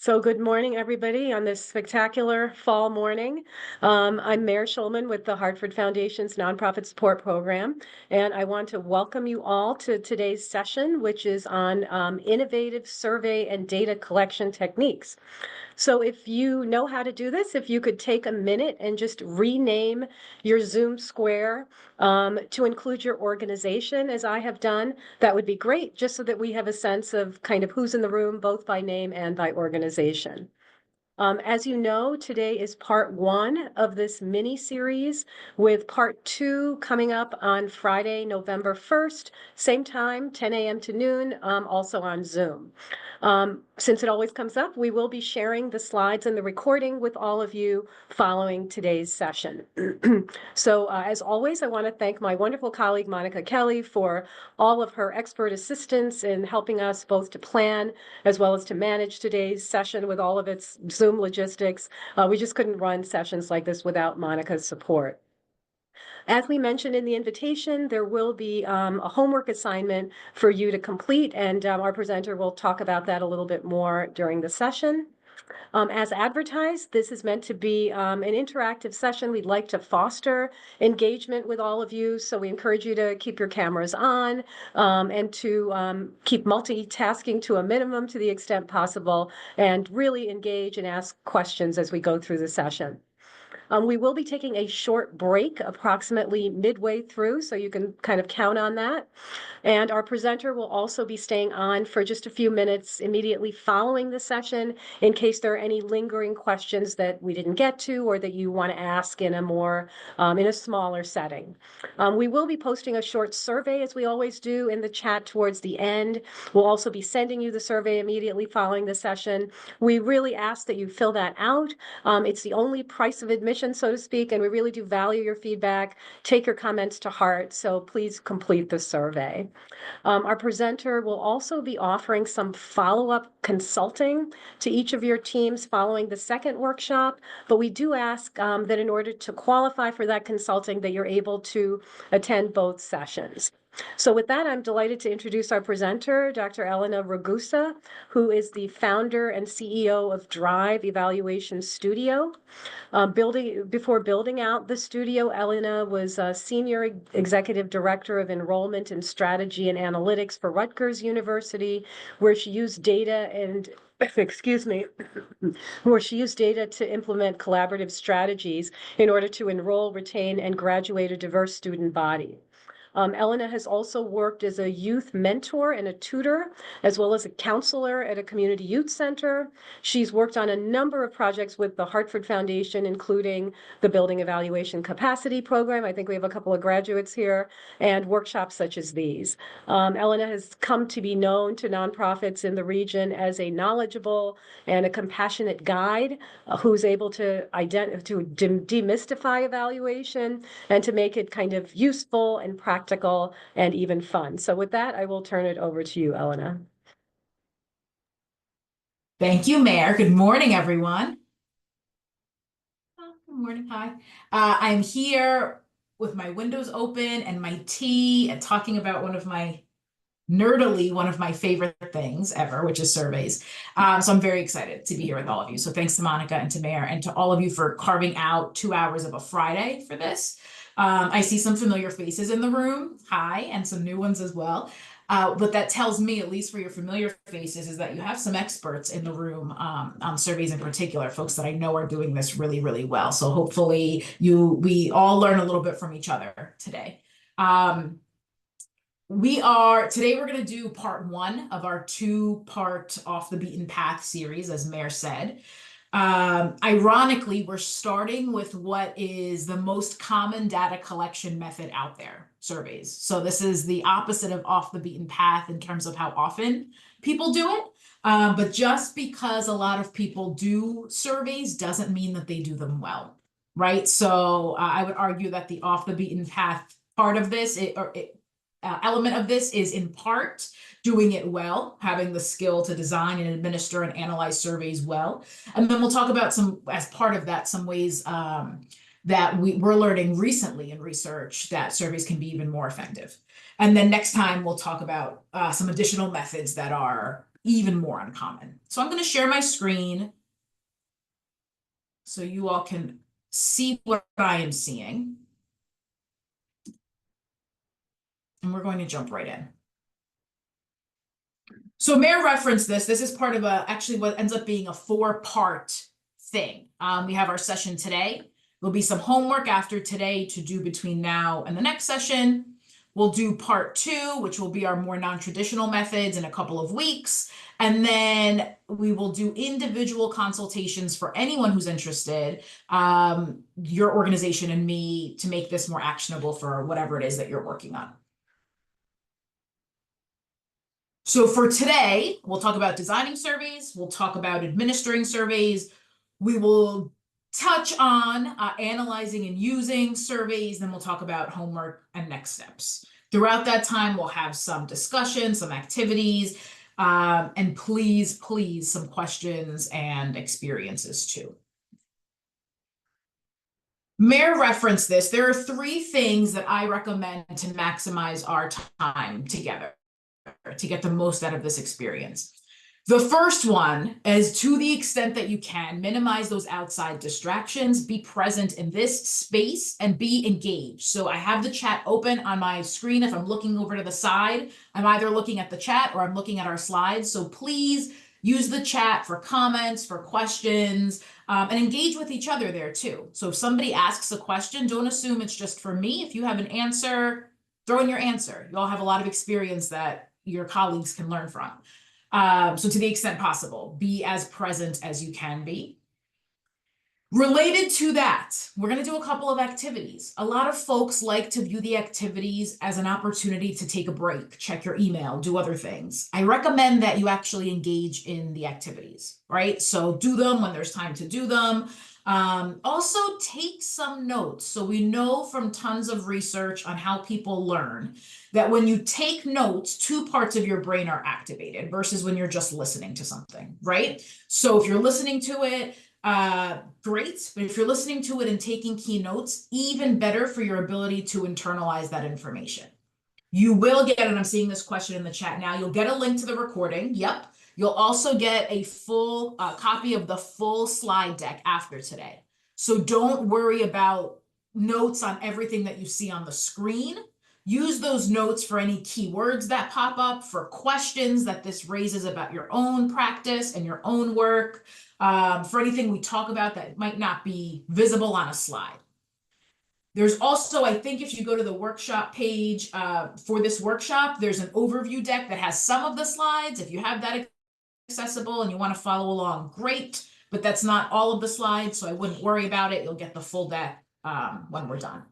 So good morning, everybody, on this spectacular fall morning. I'm Mayor Schulman with the Hartford Foundation's Nonprofit Support Program, and I want to welcome you all to today's session, which is on innovative survey and data collection techniques. So if you know how to do this, if you could take a minute and just rename your Zoom square to include your organization, as I have done, that would be great, just so that we have a sense of kind of who's in the room, both by name and by organization. As you know, today is part one of this mini series, with part two coming up on Friday, November 1st, same time, 10 a.m. to noon, also on Zoom. Since it always comes up, we will be sharing the slides and the recording with all of you following today's session. So as always, I want to thank my wonderful colleague, Monica Kelly, for all of her expert assistance in helping us both to plan as well as to manage today's session with all of its Zoom logistics. We just couldn't run sessions like this without Monica's support. As we mentioned in the invitation, there will be a homework assignment for you to complete, and our presenter will talk about that a little bit more during the session. As advertised, this is meant to be an interactive session. We'd like to foster engagement with all of you, so we encourage you to keep your cameras on and to keep multitasking to a minimum to the extent possible, and really engage and ask questions as we go through the session. We will be taking a short break approximately midway through, so you can kind of count on that. And our presenter will also be staying on for just a few minutes immediately following the session in case there are any lingering questions that we didn't get to or that you want to ask in a more, in a smaller setting. We will be posting a short survey, as we always do, in the chat towards the end. We'll also be sending you the survey immediately following the session. We really ask that you fill that out. It's the only price of admission, so to speak, and we really do value your feedback. Take your comments to heart, so please complete the survey. Our presenter will also be offering some follow-up consulting to each of your teams following the second workshop, but we do ask that in order to qualify for that consulting, that you're able to attend both sessions. So with that, I'm delighted to introduce our presenter, Dr. Elena Ragusa, who is the founder and CEO of Drive Evaluation Studio. Before building out the studio, Elena was a senior executive director of enrollment and strategy and analytics for Rutgers University, where she used data and excuse me, where she used data to implement collaborative strategies in order to enroll, retain, and graduate a diverse student body. Elena has also worked as a youth mentor and a tutor, as well as a counselor at a community youth center. She's worked on a number of projects with the Hartford Foundation, including the Building Evaluation Capacity Program. I think we have a couple of graduates here, and workshops such as these. Elena has come to be known to nonprofits in the region as a knowledgeable and a compassionate guide who's able to demystify evaluation and to make it kind of useful and practical and even fun. So with that, I will turn it over to you, Elena. Thank you, Mayor. Good morning, everyone. Good morning. Hi. I'm here with my windows open and my tea and talking about one of my favorite things ever, which is surveys. So I'm very excited to be here with all of you. So thanks to Monica and to Mayor and to all of you for carving out 2 hours of a Friday for this. I see some familiar faces in the room. Hi, and some new ones as well. But that tells me, at least for your familiar faces, is that you have some experts in the room on surveys in particular, folks that I know are doing this really, really well. So hopefully we all learn a little bit from each other today. Today we're going to do part one of our 2-part Off the Beaten Path series, as Mayor said. Ironically, we're starting with what is the most common data collection method out there, surveys. So this is the opposite of off the beaten path in terms of how often people do it. But just because a lot of people do surveys doesn't mean that they do them well, right? So I would argue that the off the beaten path part of this, element of this is in part doing it well, having the skill to design and administer and analyze surveys well. And then we'll talk about as part of that, some ways that we're learning recently in research that surveys can be even more effective. And then next time we'll talk about some additional methods that are even more uncommon. So I'm going to share my screen so you all can see what I am seeing. And we're going to jump right in. So Mayor referenced this. This is part of actually what ends up being a 4-part thing. We have our session today. There'll be some homework after today to do between now and the next session. We'll do part 2, which will be our more non-traditional methods in a couple of weeks. And then we will do individual consultations for anyone who's interested, your organization and me, to make this more actionable for whatever it is that you're working on. So for today, we'll talk about designing surveys. We'll talk about administering surveys. We will touch on analyzing and using surveys. Then we'll talk about homework and next steps. Throughout that time, we'll have some discussion, some activities, and please, some questions and experiences too. Mayor referenced this. There are 3 things that I recommend to maximize our time together, to get the most out of this experience. The first one is, to the extent that you can, minimize those outside distractions, be present in this space, and be engaged. So I have the chat open on my screen. If I'm looking over to the side, I'm either looking at the chat or I'm looking at our slides. So please use the chat for comments, for questions, and engage with each other there too. So if somebody asks a question, don't assume it's just for me. If you have an answer, throw in your answer. You all have a lot of experience that your colleagues can learn from. So to the extent possible, be as present as you can be. Related to that, we're going to do a couple of activities. A lot of folks like to view the activities as an opportunity to take a break, check your email, do other things. I recommend that you actually engage in the activities, right? So do them when there's time to do them. Also take some notes. So we know from tons of research on how people learn that when you take notes, 2 parts of your brain are activated versus when you're just listening to something, right? So if you're listening to it, great. But if you're listening to it and taking key notes, even better for your ability to internalize that information. You will get, and I'm seeing this question in the chat now, you'll get a link to the recording. Yep. You'll also get a full copy of the full slide deck after today. So don't worry about notes on everything that you see on the screen. Use those notes for any keywords that pop up, for questions that this raises about your own practice and your own work, for anything we talk about that might not be visible on a slide. There's also, I think if you go to the workshop page for this workshop, there's an overview deck that has some of the slides. If you have that accessible and you want to follow along, great, but that's not all of the slides, so I wouldn't worry about it. You'll get the full deck when we're done.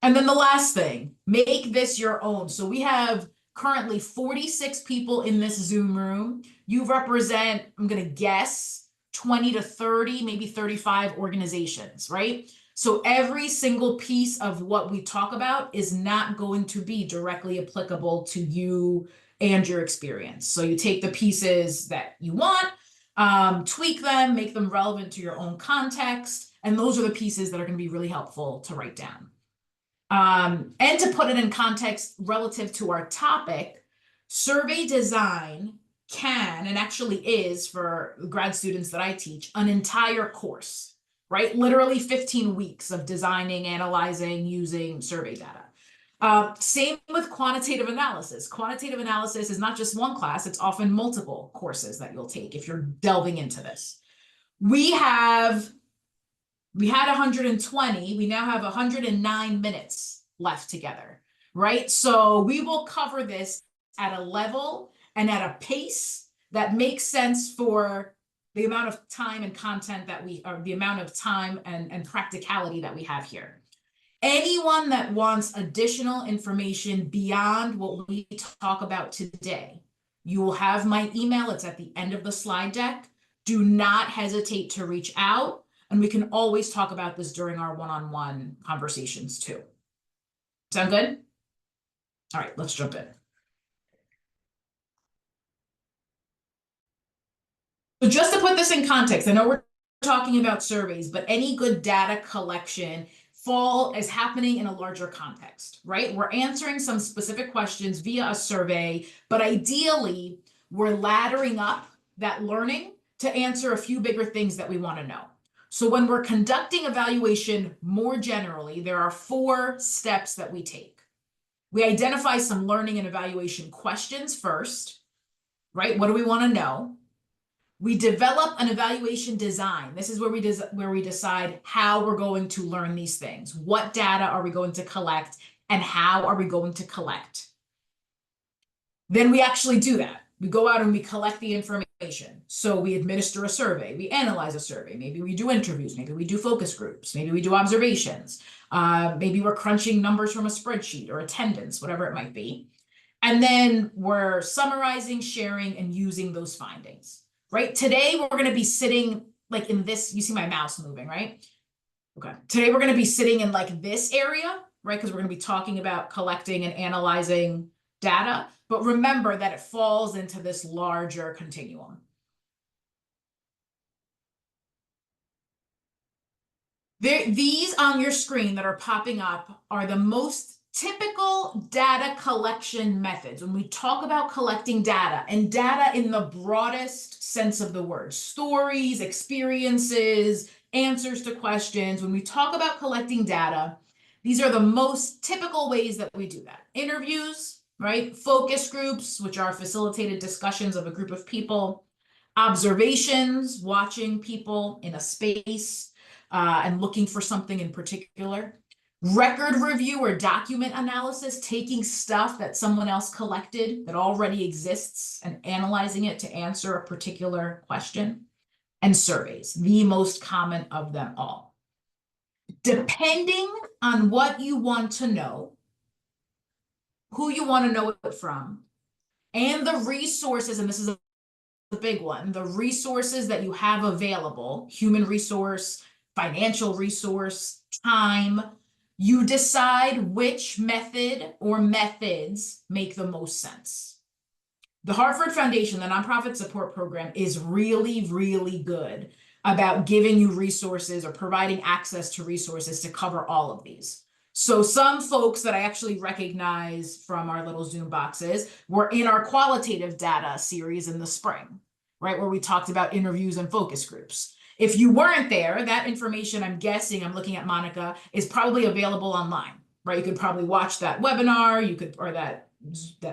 And then the last thing, make this your own. So we have currently 46 people in this Zoom room. You represent, I'm going to guess, 20 to 30, maybe 35 organizations, right? So every single piece of what we talk about is not going to be directly applicable to you and your experience. So you take the pieces that you want, tweak them, make them relevant to your own context, and those are the pieces that are going to be really helpful to write down. And to put it in context relative to our topic, survey design can, and actually is for grad students that I teach, an entire course, right? Literally 15 weeks of designing, analyzing, using survey data. Same with quantitative analysis. Quantitative analysis is not just one class, it's often multiple courses that you'll take if you're delving into this. We had 120, we now have 109 minutes left together, right? So we will cover this at a level and at a pace that makes sense for the amount of time and content that the amount of time and practicality that we have here. Anyone that wants additional information beyond what we talk about today, you will have my email. It's at the end of the slide deck. Do not hesitate to reach out. And we can always talk about this during our one-on-one conversations too. Sound good? All right, let's jump in. So just to put this in context, I know we're talking about surveys, but any good data collection is happening in a larger context, right? We're answering some specific questions via a survey, but ideally we're laddering up that learning to answer a few bigger things that we want to know. So when we're conducting evaluation more generally, there are 4 steps that we take. We identify some learning and evaluation questions first, right? What do we want to know? We develop an evaluation design. This is where we decide how we're going to learn these things. What data are we going to collect, and how are we going to collect? Then we actually do that. We go out and we collect the information. So we administer a survey, we analyze a survey, maybe we do interviews, maybe we do focus groups, maybe we do observations, maybe we're crunching numbers from a spreadsheet or attendance, whatever it might be. And then we're summarizing, sharing, and using those findings, right? Today, we're going to be sitting like in this, you see my mouse moving, right? Okay. Today, we're going to be sitting in like this area, right? Because we're going to be talking about collecting and analyzing data. But remember that it falls into this larger continuum. These on your screen that are popping up are the most typical data collection methods. When we talk about collecting data, and data in the broadest sense of the word, stories, experiences, answers to questions, when we talk about collecting data, these are the most typical ways that we do that. Interviews, right? Focus groups, which are facilitated discussions of a group of people. Observations, watching people in a space and looking for something in particular. Record review or document analysis, taking stuff that someone else collected that already exists and analyzing it to answer a particular question. And surveys, the most common of them all. Depending on what you want to know, who you want to know it from, and the resources, and this is a big one, the resources that you have available, human resource, financial resource, time, you decide which method or methods make the most sense. The Hartford Foundation, the nonprofit support program, is really, really good about giving you resources or providing access to resources to cover all of these. So some folks that I actually recognize from our little Zoom boxes were in our qualitative data series in the spring, right, where we talked about interviews and focus groups. If you weren't there, that information, I'm guessing, I'm looking at Monica, is probably available online, right? You could probably watch that webinar, you could, or that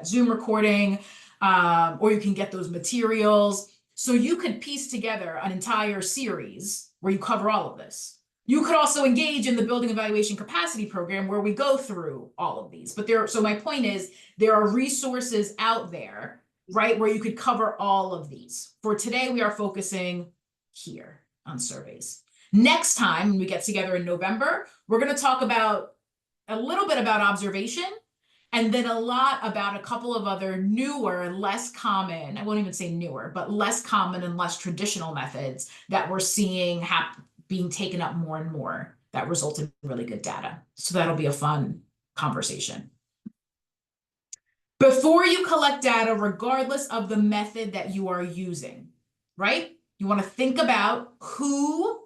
Zoom recording, or you can get those materials. So you could piece together an entire series where you cover all of this. You could also engage in the Building Evaluation Capacity program where we go through all of these. But so my point is, there are resources out there, right, where you could cover all of these. For today, we are focusing here on surveys. Next time, when we get together in November, we're going to talk about a little bit about observation, and then a lot about a couple of other newer, less common, I won't even say newer, but less common and less traditional methods that we're seeing being taken up more and more that result in really good data. So that'll be a fun conversation. Before you collect data, regardless of the method that you are using, right? You want to think about who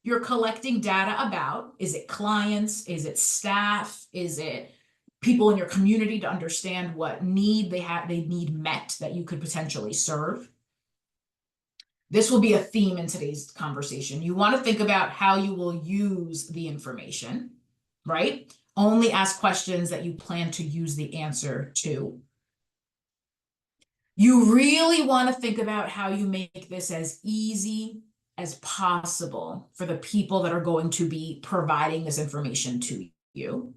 you're collecting data about. Is it clients? Is it staff? Is it people in your community to understand what need they need met that you could potentially serve? This will be a theme in today's conversation. You want to think about how you will use the information, right? Only ask questions that you plan to use the answer to. You really want to think about how you make this as easy as possible for the people that are going to be providing this information to you.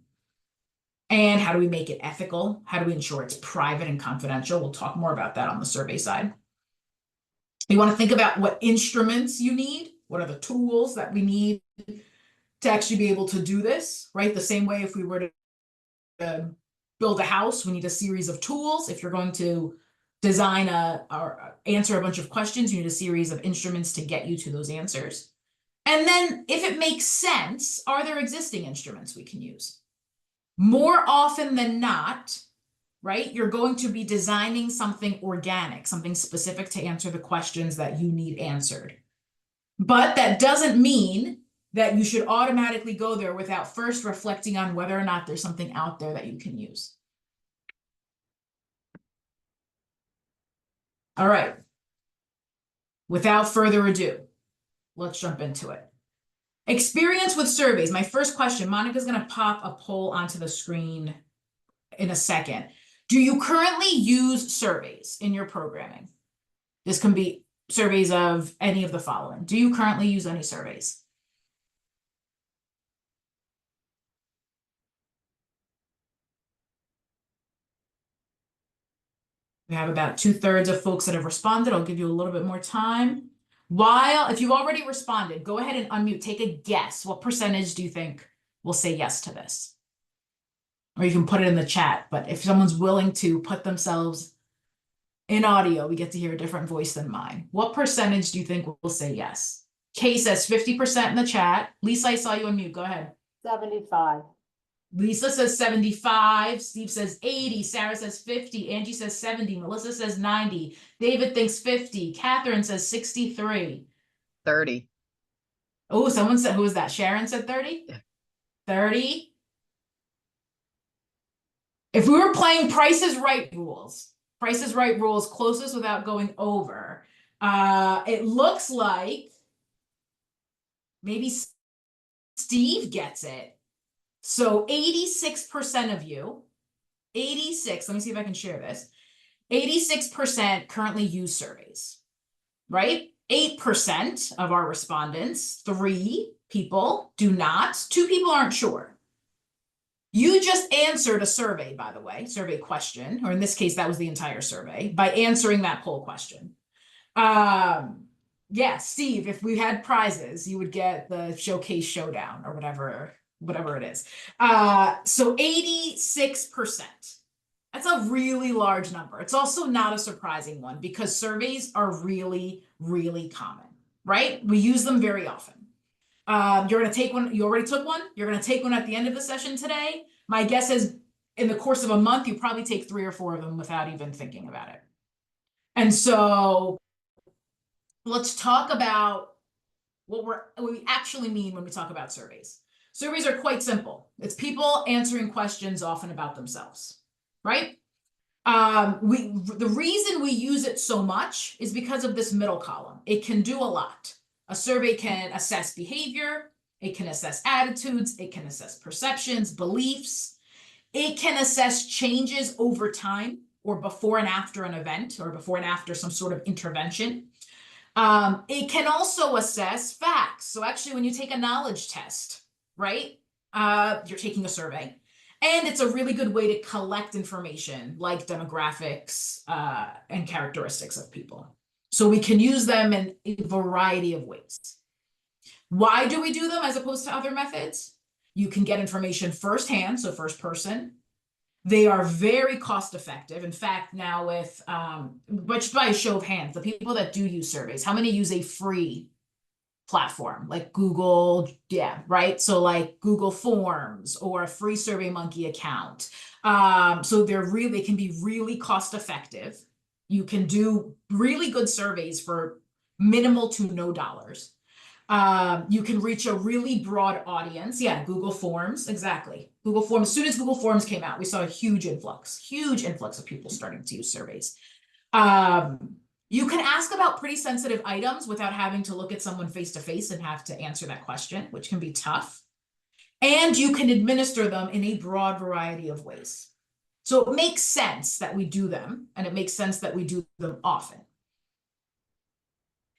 And how do we make it ethical? How do we ensure it's private and confidential? We'll talk more about that on the survey side. You want to think about what instruments you need. What are the tools that we need to actually be able to do this, right? The same way if we were to build a house, we need a series of tools. If you're going to design or answer a bunch of questions, you need a series of instruments to get you to those answers. And then if it makes sense, are there existing instruments we can use? More often than not, right, you're going to be designing something organic, something specific to answer the questions that you need answered. But that doesn't mean that you should automatically go there without first reflecting on whether or not there's something out there that you can use. All right. Without further ado, let's jump into it. Experience with surveys. My first question, Monica's going to pop a poll onto the screen in a second. Do you currently use surveys in your programming? This can be surveys of any of the following. Do you currently use any surveys? We have about 2/3 of folks that have responded. I'll give you a little bit more time. If you've already responded, go ahead and unmute. Take a guess. What percentage do you think will say yes to this? Or you can put it in the chat. But if someone's willing to put themselves in audio, we get to hear a different voice than mine. What percentage do you think will say yes? Kay says 50% in the chat. Lisa, I saw you unmute. Go ahead. 75. Lisa says 75. Steve says 80. Sarah says 50. Angie says 70. Melissa says 90. David thinks 50. Catherine says 63. 30. Oh, someone said, who was that? Sharon said 30? Yeah. 30. If we were playing Price is Right rules, closest without going over, it looks like maybe Steve gets it. So 86% of you, 86, let me see if I can share this. 86% currently use surveys, right? 8% of our respondents, 3 people do not, 2 people aren't sure. You just answered a survey, by the way, survey question, or in this case, that was the entire survey, by answering that poll question. Yeah, Steve, if we had prizes, you would get the Showcase Showdown or whatever it is. So 86%. That's a really large number. It's also not a surprising one because surveys are really, really common, right? We use them very often. You're going to take one. You already took one. You're going to take one at the end of the session today. My guess is in the course of a month, you probably take 3 or 4 of them without even thinking about it. And so let's talk about what we actually mean when we talk about surveys. Surveys are quite simple. It's people answering questions often about themselves, right? The reason we use it so much is because of this middle column. It can do a lot. A survey can assess behavior, it can assess attitudes, it can assess perceptions, beliefs. It can assess changes over time or before and after an event or before and after some sort of intervention. It can also assess facts. So actually, when you take a knowledge test, right, you're taking a survey. And it's a really good way to collect information like demographics and characteristics of people. So we can use them in a variety of ways. Why do we do them as opposed to other methods? You can get information firsthand, so first person. They are very cost effective. In fact, now with, just by a show of hands, the people that do use surveys, how many use a free platform like Google? Yeah, right. So like Google Forms or a free SurveyMonkey account. So they can be really cost effective. You can do really good surveys for minimal to no dollars. You can reach a really broad audience. Yeah, Google Forms, exactly. Google Forms, as soon as Google Forms came out, we saw a huge influx of people starting to use surveys. You can ask about pretty sensitive items without having to look at someone face to face and have to answer that question, which can be tough. And you can administer them in a broad variety of ways. So it makes sense that we do them, and it makes sense that we do them often.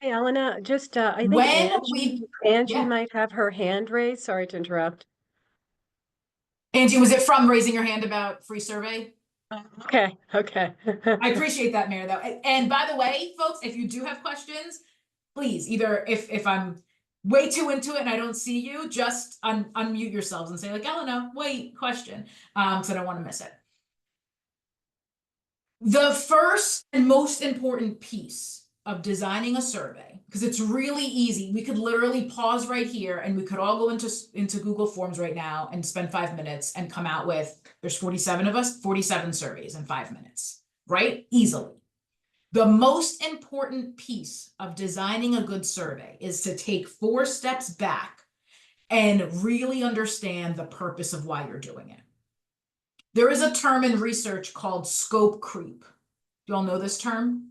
Hey, Elena, just I think Angie Yeah. might have her hand raised. Sorry to interrupt. Angie, was it from raising your hand about free survey? Okay. I appreciate that, Mayor, though. And by the way, folks, if you do have questions, please, either if I'm way too into it and I don't see you, just unmute yourselves and say like, Elena, wait, question, because I don't want to miss it. The first and most important piece of designing a survey, because it's really easy. We could literally pause right here and we could all go into Google Forms right now and spend 5 minutes and come out with, there's 47 of us, 47 surveys in 5 minutes, right? Easily. The most important piece of designing a good survey is to take 4 steps back and really understand the purpose of why you're doing it. There is a term in research called scope creep. Do you all know this term?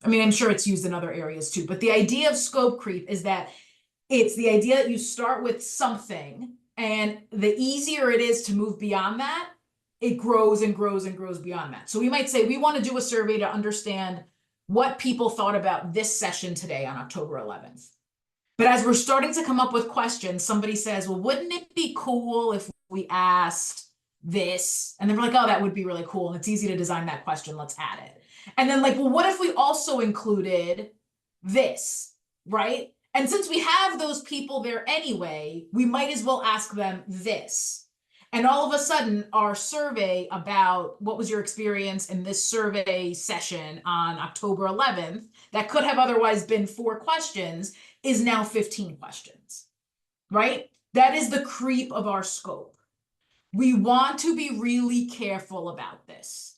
I mean, I'm sure it's used in other areas too, but the idea of scope creep is that it's the idea that you start with something, and the easier it is to move beyond that, it grows and grows and grows beyond that. So we might say we want to do a survey to understand what people thought about this session today on October 11th. But as we're starting to come up with questions, somebody says, well, wouldn't it be cool if we asked this? And then we're like, oh, that would be really cool. And it's easy to design that question. Let's add it. And then like, well, what if we also included this, right? And since we have those people there anyway, we might as well ask them this. And all of a sudden, our survey about what was your experience in this survey session on October 11th, that could have otherwise been 4 questions, is now 15 questions, right? That is the creep of our scope. We want to be really careful about this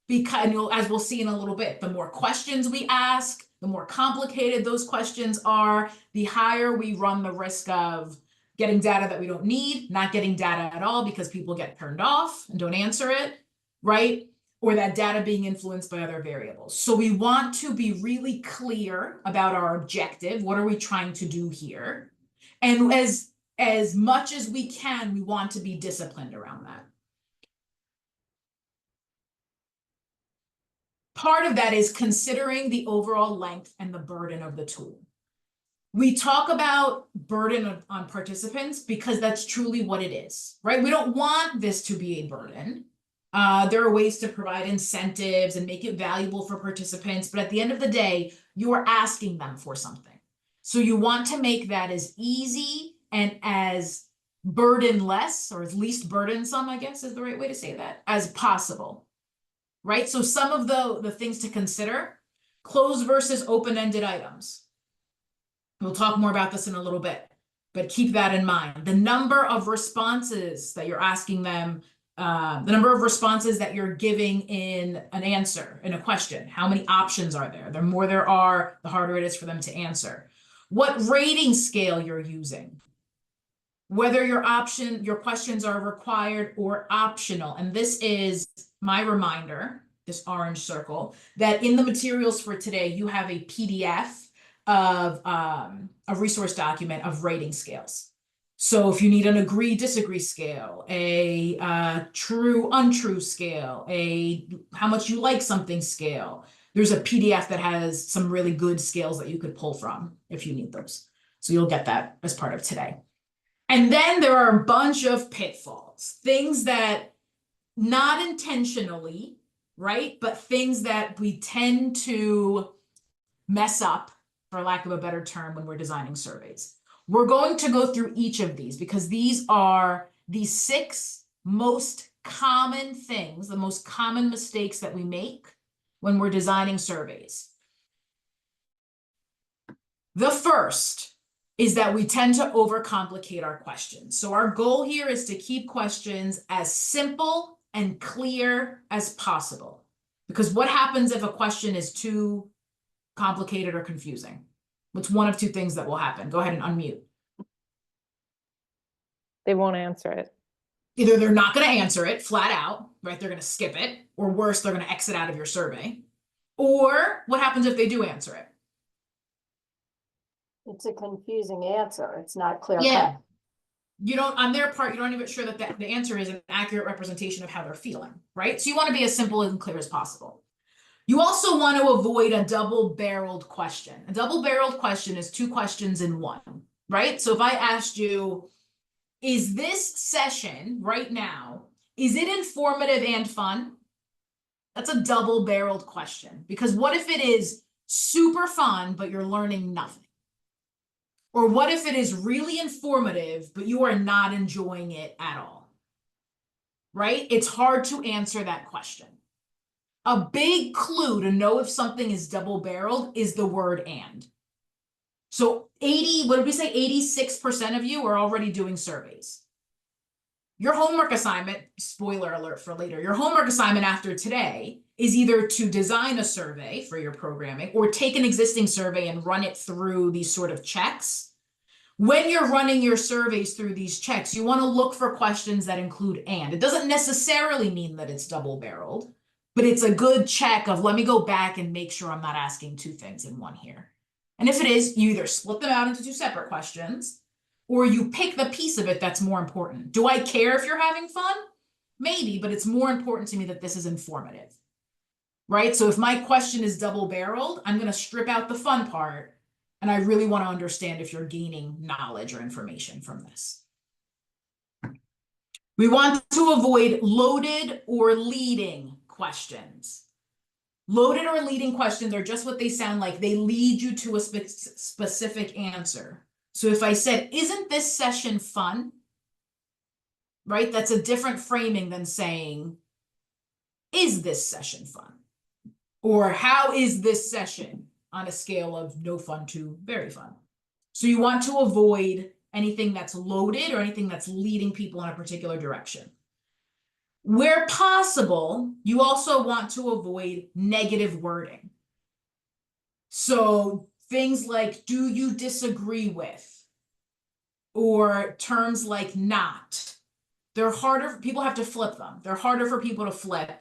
because, as we'll see in a little bit, the more questions we ask, the more complicated those questions are, the higher we run the risk of getting data that we don't need, not getting data at all because people get turned off and don't answer it, right? Or that data being influenced by other variables. So we want to be really clear about our objective. What are we trying to do here? And as much as we can, we want to be disciplined around that. Part of that is considering the overall length and the burden of the tool. We talk about burden on participants because that's truly what it is, right? We don't want this to be a burden. There are ways to provide incentives and make it valuable for participants, but at the end of the day, you are asking them for something. So you want to make that as easy and as burdenless, or as least burdensome, I guess is the right way to say that, as possible, right? So some of the things to consider: closed versus open-ended items. We'll talk more about this in a little bit, but keep that in mind. The number of responses that you're asking them, the number of responses that you're giving in an answer, in a question. How many options are there? The more there are, the harder it is for them to answer. What rating scale you're using. Whether your questions are required or optional. And this is my reminder, this orange circle, that in the materials for today, you have a PDF of a resource document of rating scales. So if you need an agree, disagree scale, a true, untrue scale, a how much you like something scale, there's a PDF that has some really good scales that you could pull from if you need those. So you'll get that as part of today. And then there are a bunch of pitfalls, things that not intentionally, right, but things that we tend to mess up, for lack of a better term, when we're designing surveys. We're going to go through each of these because these are the 6 most common things, the most common mistakes that we make when we're designing surveys. The first is that we tend to overcomplicate our questions. So our goal here is to keep questions as simple and clear as possible. Because what happens if a question is too complicated or confusing? What's one of 2 things that will happen? Go ahead and unmute. They won't answer it. Either they're not going to answer it flat out, right? They're going to skip it, or worse, they're going to exit out of your survey. Or what happens if they do answer it? It's a confusing answer. It's not clear. Yeah. You don't, on their part, you're not even sure that the answer is an accurate representation of how they're feeling, right? So you want to be as simple and clear as possible. You also want to avoid a double-barreled question. A double-barreled question is 2 questions in one, right? So if I asked you, is this session right now, is it informative and fun? That's a double-barreled question, because what if it is super fun, but you're learning nothing? Or what if it is really informative, but you are not enjoying it at all? Right? It's hard to answer that question. A big clue to know if something is double-barreled is the word "and." So what did we say? 86% of you are already doing surveys. Your homework assignment, spoiler alert for later, your homework assignment after today is either to design a survey for your programming or take an existing survey and run it through these sort of checks. When you're running your surveys through these checks, you want to look for questions that include "and." It doesn't necessarily mean that it's double-barreled, But it's a good check of let me go back and make sure I'm not asking two things in one here. And if it is, you either split them out into two separate questions or you pick the piece of it that's more important. Do I care if you're having fun? Maybe, but it's more important to me that this is informative, right? So if my question is double-barreled, I'm going to strip out the fun part, and I really want to understand if you're gaining knowledge or information from this. We want to avoid loaded or leading questions. Loaded or leading questions are just what they sound like. They lead you to a specific answer. So if I said, isn't this session fun? Right? That's a different framing than saying, is this session fun? Or how is this session on a scale of no fun to very fun? So you want to avoid anything that's loaded or anything that's leading people in a particular direction. Where possible, you also want to avoid negative wording. So things like, do you disagree with? Or terms like not. They're harder, people have to flip them. They're harder for people to flip,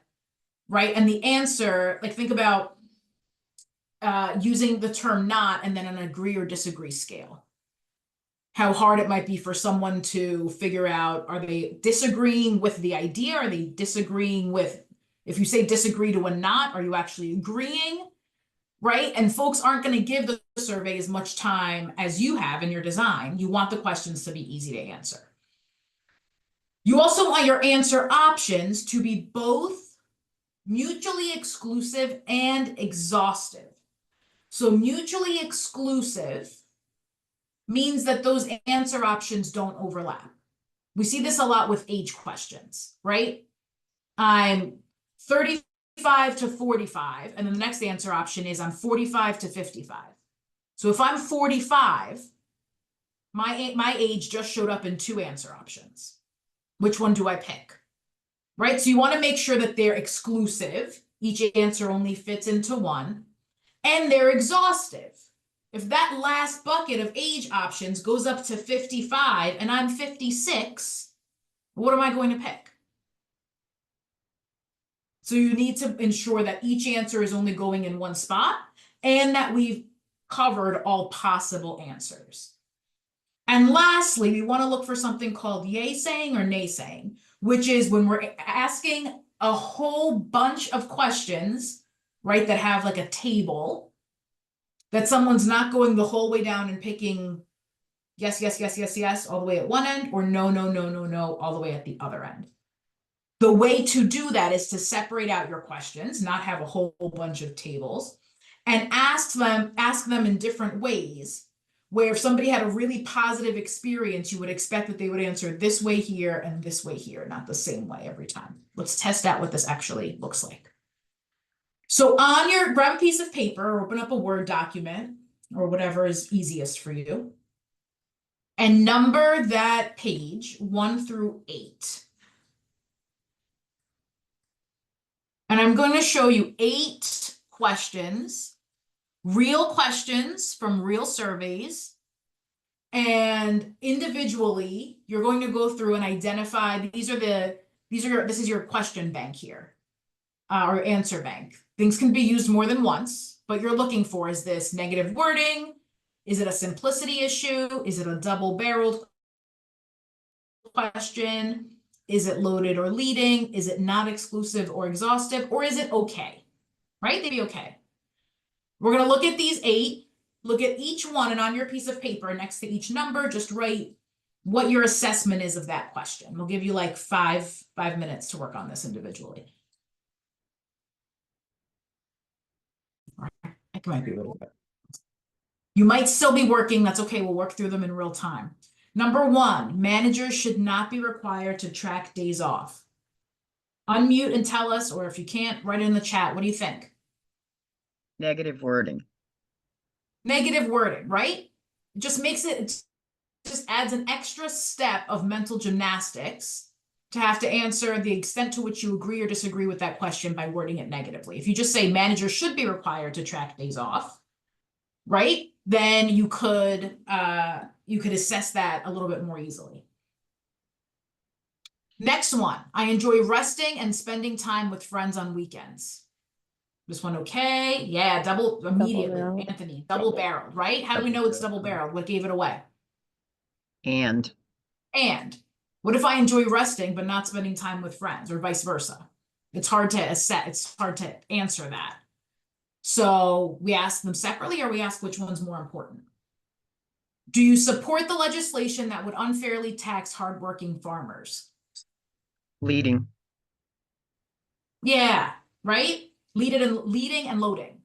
right? And the answer, like think about using the term not and then an agree or disagree scale. How hard it might be for someone to figure out, are they disagreeing with the idea? Are they disagreeing with, if you say disagree to a not, are you actually agreeing? Right? And folks aren't going to give the survey as much time as you have in your design. You want the questions to be easy to answer. You also want your answer options to be both mutually exclusive and exhaustive. So mutually exclusive means that those answer options don't overlap. We see this a lot with age questions, right? I'm 35 to 45, and then the next answer option is I'm 45 to 55. So if I'm 45, my age just showed up in two answer options. Which one do I pick? Right? So you want to make sure that they're exclusive. Each answer only fits into one. And they're exhaustive. If that last bucket of age options goes up to 55 and I'm 56, what am I going to pick? So you need to ensure that each answer is only going in one spot and that we've covered all possible answers. And lastly, we want to look for something called yay saying or nay saying, which is when we're asking a whole bunch of questions, right, that have like a table, that someone's not going the whole way down and picking yes, yes, yes, yes, yes, all the way at one end, or no, no, no, no, no, all the way at the other end. The way to do that is to separate out your questions, not have a whole bunch of tables, and ask them in different ways, where if somebody had a really positive experience, you would expect that they would answer this way here and this way here, not the same way every time. Let's test out what this actually looks like. So grab a piece of paper or open up a Word document or whatever is easiest for you, and number that page 1 through 8. And I'm going to show you 8 questions, real questions from real surveys. And individually, you're going to go through and identify, this is your question bank here, or answer bank. Things can be used more than once, but you're looking for, is this negative wording? Is it a simplicity issue? Is it a double-barreled question? Is it loaded or leading? Is it not exclusive or exhaustive? Or is it okay? Right? They'd be okay. We're going to look at these 8, look at each one, and on your piece of paper next to each number, just write what your assessment is of that question. We'll give you like five minutes to work on this individually. It might be a little bit. You might still be working. That's okay. We'll work through them in real time. Number 1, managers should not be required to track days off. Unmute and tell us, or if you can't, write it in the chat. What do you think? Negative wording. Negative wording, right? It just adds an extra step of mental gymnastics to have to answer the extent to which you agree or disagree with that question by wording it negatively. If you just say managers should be required to track days off, right? Then you could assess that a little bit more easily. Next one, I enjoy resting and spending time with friends on weekends. This one, okay? Yeah, double immediately. barreled. Anthony, double barreled, right? How do we know it's double barreled? What gave it away? And And what if I enjoy resting but not spending time with friends, or vice versa? It's hard to assess, it's hard to answer that. So we ask them separately, or we ask which one's more important. Do you support the legislation that would unfairly tax hardworking farmers? leading. Yeah, right? Leading and loading.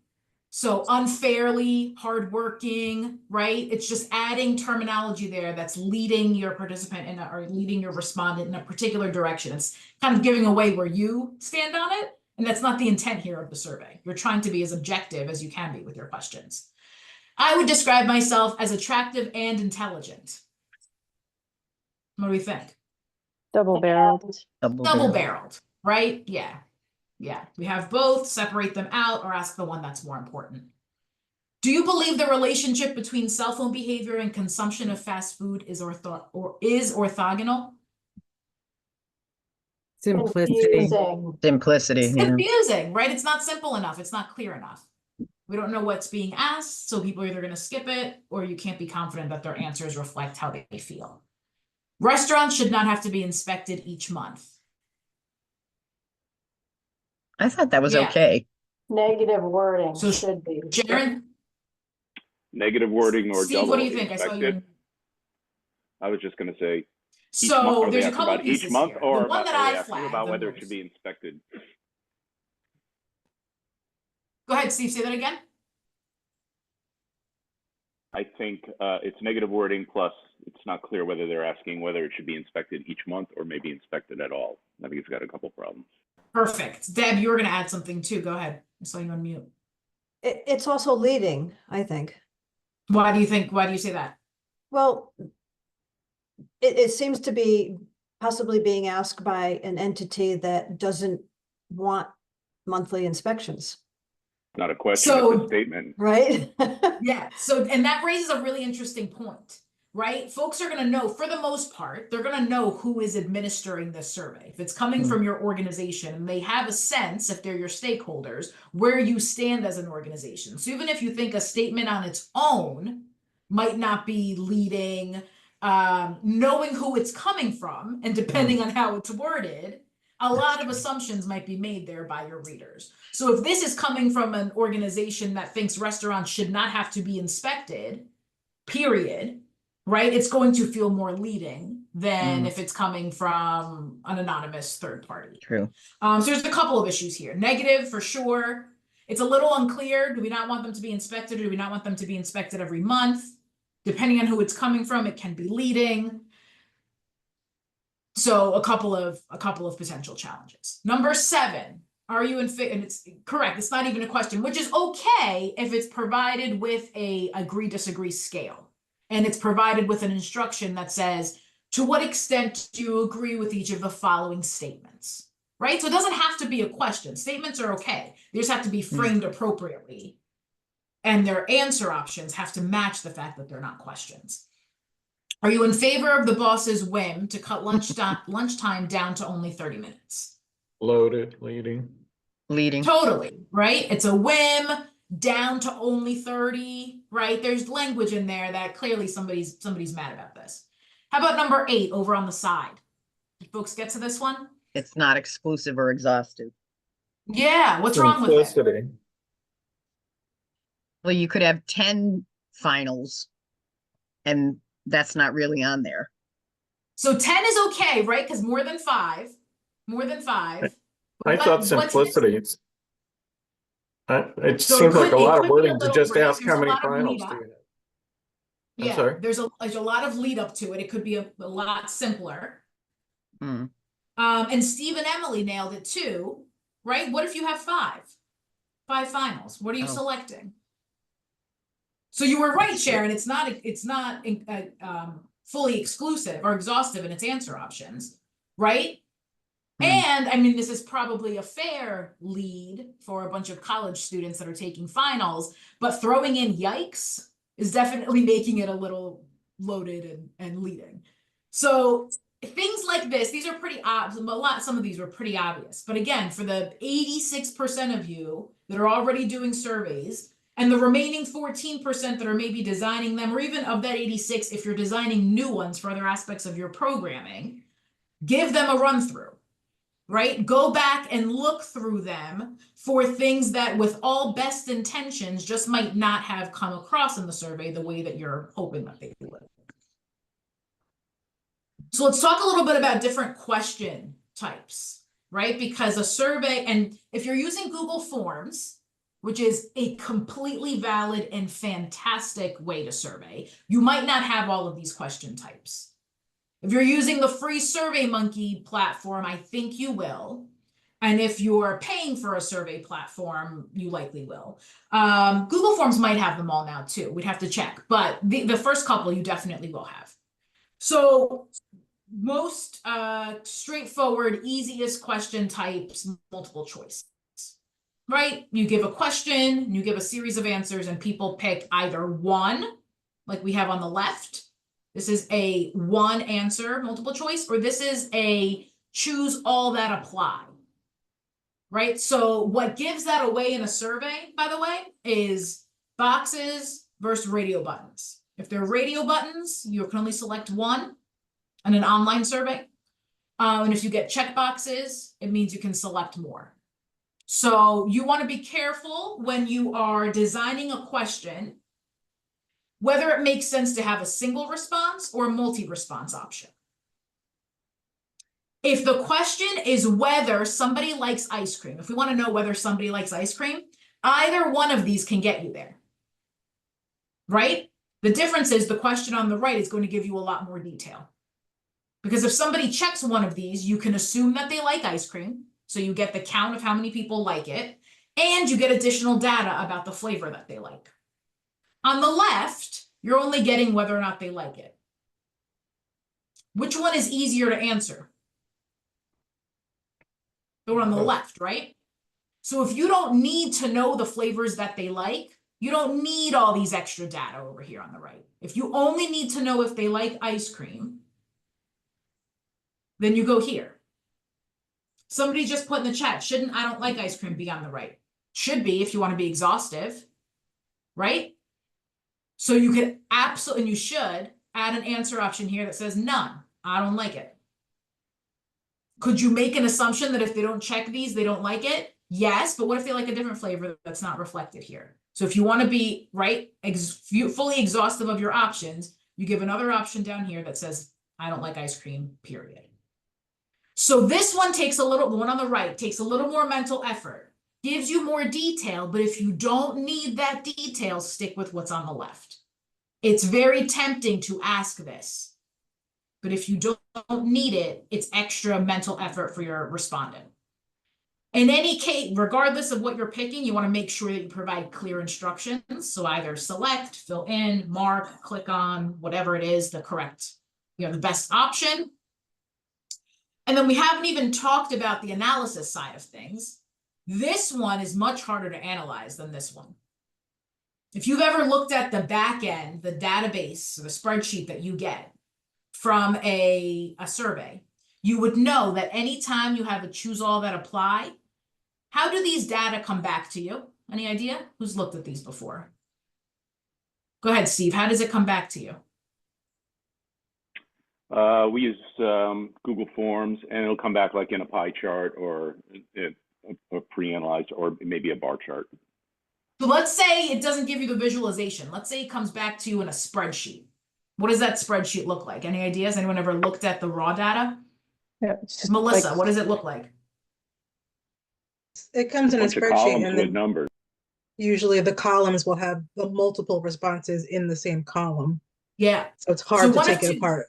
So unfairly, hardworking, right? It's just adding terminology there that's leading your participant in or leading your respondent in a particular direction. It's kind of giving away where you stand on it. And that's not the intent here of the survey. You're trying to be as objective as you can be with your questions. I would describe myself as attractive and intelligent. What do we think? Double barreled. Double barreled, right? Yeah. Yeah. We have both, separate them out, or ask the one that's more important. Do you believe the relationship between cell phone behavior and consumption of fast food is orthogonal? Simplicity. Simplicity. It's Yeah. confusing, right? It's not simple enough. It's not clear enough. We don't know what's being asked, so people are either going to skip it, or you can't be confident that their answers reflect how they feel. Restaurants should not have to be inspected each month. I thought that was Yeah. okay. Negative wording So should be. Sharon, Negative wording or Steve, double what do you think? I saw you. inspected. I was just going to say, each So month, are they there's a asking couple about pieces each month, here. or The one about, that are they I asking flagged about the whether it most. should be inspected? Go ahead, Steve, say that again. I think it's negative wording, plus it's not clear whether they're asking whether it should be inspected each month or maybe inspected at all. I think it's got a couple problems. Perfect. Deb, you were going to add something too. Go ahead. I saw you on mute. It's also leading, I think. Why do you say that? Well, it seems to be possibly being asked by an entity that doesn't want monthly inspections, Not a question, So- it's a statement. right? Yeah. So, and that raises a really interesting point, right? Folks are going to know, for the most part, they're going to know who is administering this survey. If it's coming from your organization, and they have a sense, if they're your stakeholders, where you stand as an organization. So even if you think a statement on its own might not be leading, knowing who it's coming from, and depending on how it's worded, a lot of assumptions might be made there by your readers. So if this is coming from an organization that thinks restaurants should not have to be inspected, period, right? It's going to feel more leading than if it's coming from an anonymous third party. True. So there's a couple of issues here. Negative for sure. It's a little unclear. Do we not want them to be inspected, or do we not want them to be inspected every month? Depending on who it's coming from, it can be leading. So a couple of potential challenges. Number 7, are you in and it's correct, it's not even a question, which is okay if it's provided with a agree disagree scale. And it's provided with an instruction that says, to what extent do you agree with each of the following statements? Right? So it doesn't have to be a question. Statements are okay. They just have to be framed appropriately. And their answer options have to match the fact that they're not questions. Are you in favor of the boss's whim to cut lunchtime down to only 30 minutes? Loaded, leading. Leading. Totally, right? It's a whim down to only 30, right? There's language in there that clearly somebody's mad about this. How about number 8 over on the side? Did folks get to this one? It's not exclusive or exhaustive. Yeah, what's wrong with it? Simplicity. Well, you could have 10 finals, and that's not really on there. So 10 is okay, right? Because more than 5. I But thought what's simplicity. It So seems like a it lot could of be a wording to little, just right? ask There's how a many lot of finals lead do up. you have? Yeah, sorry? there's a lot of lead up to it. It could be a lot simpler. Mm. And Steve and Emily nailed it too, right? What if you have 5 finals? What are you Oh. selecting? So you were right, That's Sharon. It's not fully exclusive or exhaustive in its answer options, right? And I mean, this is probably a fair lead for a bunch of college students that are taking finals, but throwing in yikes is definitely making it a little loaded and leading. So things like this, these are pretty obvious. Some of these were pretty obvious. But again, for the 86% of you that are already doing surveys, and the remaining 14% that are maybe designing them, or even of that 86, if you're designing new ones for other aspects of your programming, give them a run through, right? Go back and look through them for things that with all best intentions just might not have come across in the survey the way that you're hoping that they would. So let's talk a little bit about different question types, right? Because a survey, and if you're using Google Forms, which is a completely valid and fantastic way to survey, you might not have all of these question types. If you're using the free SurveyMonkey platform, I think you will. And if you're paying for a survey platform, you likely will. Google Forms might have them all now too. We'd have to check, but the first couple you definitely will have. So most straightforward, easiest question types, multiple choice. Right? You give a question, you give a series of answers, and people pick either one, like we have on the left. This is a one answer multiple choice, or this is a choose all that apply. Right? So what gives that away in a survey, by the way, is boxes versus radio buttons. If they're radio buttons, you can only select one in an online survey. And if you get check boxes, it means you can select more. So you want to be careful when you are designing a question, whether it makes sense to have a single response or a multi-response option. If the question is whether somebody likes ice cream, if we want to know whether somebody likes ice cream, either one of these can get you there, right? The difference is the question on the right is going to give you a lot more detail. Because if somebody checks one of these, you can assume that they like ice cream. So you get the count of how many people like it, and you get additional data about the flavor that they like. On the left, you're only getting whether or not they like it. Which one is easier to answer? The one on the left, right? So if you don't need to know the flavors that they like, you don't need all these extra data over here on the right. If you only need to know if they like ice cream, then you go here. Somebody just put in the chat, shouldn't I don't like ice cream be on the right? Should be if you want to be exhaustive, right? So you could absolutely, and you should add an answer option here that says none, I don't like it. Could you make an assumption that if they don't check these, they don't like it? Yes, but what if they like a different flavor that's not reflected here? So if you want to be, right, fully exhaustive of your options, you give another option down here that says, I don't like ice cream, period. So this one takes a little, the one on the right takes a little more mental effort, gives you more detail, but if you don't need that detail, stick with what's on the left. It's very tempting to ask this, but if you don't need it, it's extra mental effort for your respondent. In any case, regardless of what you're picking, you want to make sure that you provide clear instructions. So either select, fill in, mark, click on, whatever it is, the correct, the best option. And then we haven't even talked about the analysis side of things. This one is much harder to analyze than this one. If you've ever looked at the back end, the database or the spreadsheet that you get from a survey, you would know that anytime you have a choose all that apply, how do these data come back to you? Any idea? Who's looked at these before? Go ahead, Steve. How does it come back to you? We use Google Forms, and it'll come back like in a pie chart or a pre-analyzed or maybe a bar chart. So let's say it doesn't give you the visualization. Let's say it comes back to you in a spreadsheet. What does that spreadsheet look like? Any ideas? Anyone ever looked at the raw data? Yeah, it's just Melissa, like, what does it look like? it comes in a Bunch of spreadsheet columns and with then numbers. usually the columns will have the multiple responses in the same column. Yeah. So it's hard to one of take it two- apart.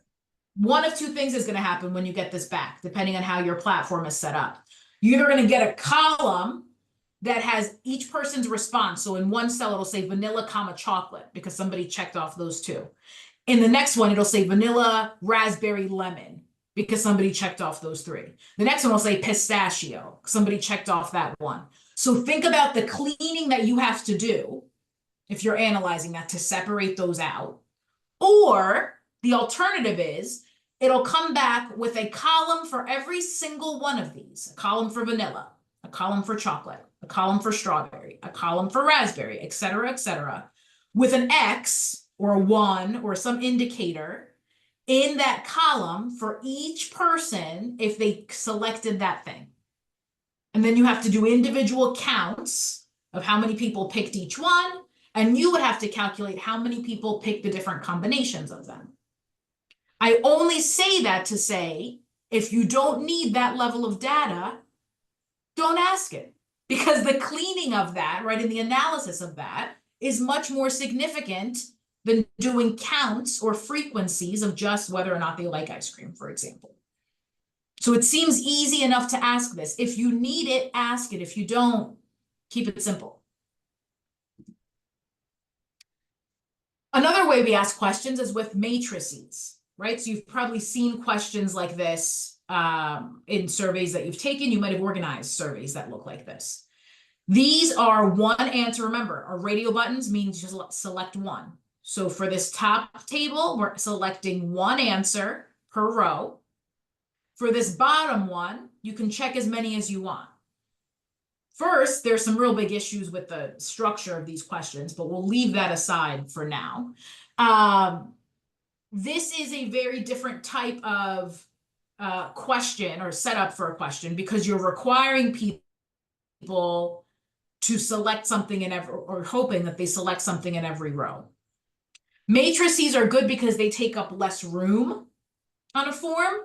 One of two things is going to happen when you get this back, depending on how your platform is set up. You're either going to get a column that has each person's response. So in one cell, it'll say vanilla, chocolate, because somebody checked off those two. In the next one, it'll say vanilla, raspberry, lemon, because somebody checked off those three. The next one will say pistachio, somebody checked off that one. So think about the cleaning that you have to do if you're analyzing that to separate those out. Or the alternative is it'll come back with a column for every single one of these. A column for vanilla, a column for chocolate, a column for strawberry, a column for raspberry, et cetera, with an X or a 1 or some indicator in that column for each person if they selected that thing. And then you have to do individual counts of how many people picked each one, and you would have to calculate how many people picked the different combinations of them. I only say that to say, if you don't need that level of data, don't ask it. Because the cleaning of that, right, and the analysis of that is much more significant than doing counts or frequencies of just whether or not they like ice cream, for example. So it seems easy enough to ask this. If you need it, ask it. If you don't, keep it simple. Another way we ask questions is with matrices, right? So you've probably seen questions like this in surveys that you've taken. You might have organized surveys that look like this. These are one answer. Remember, our radio buttons means just select one. So for this top table, we're selecting one answer per row. For this bottom one, you can check as many as you want. First, there's some real big issues with the structure of these questions, but we'll leave that aside for now. This is a very different type of question or setup for a question because you're requiring people to select something in every, or hoping that they select something in every row. Matrices are good because they take up less room on a form,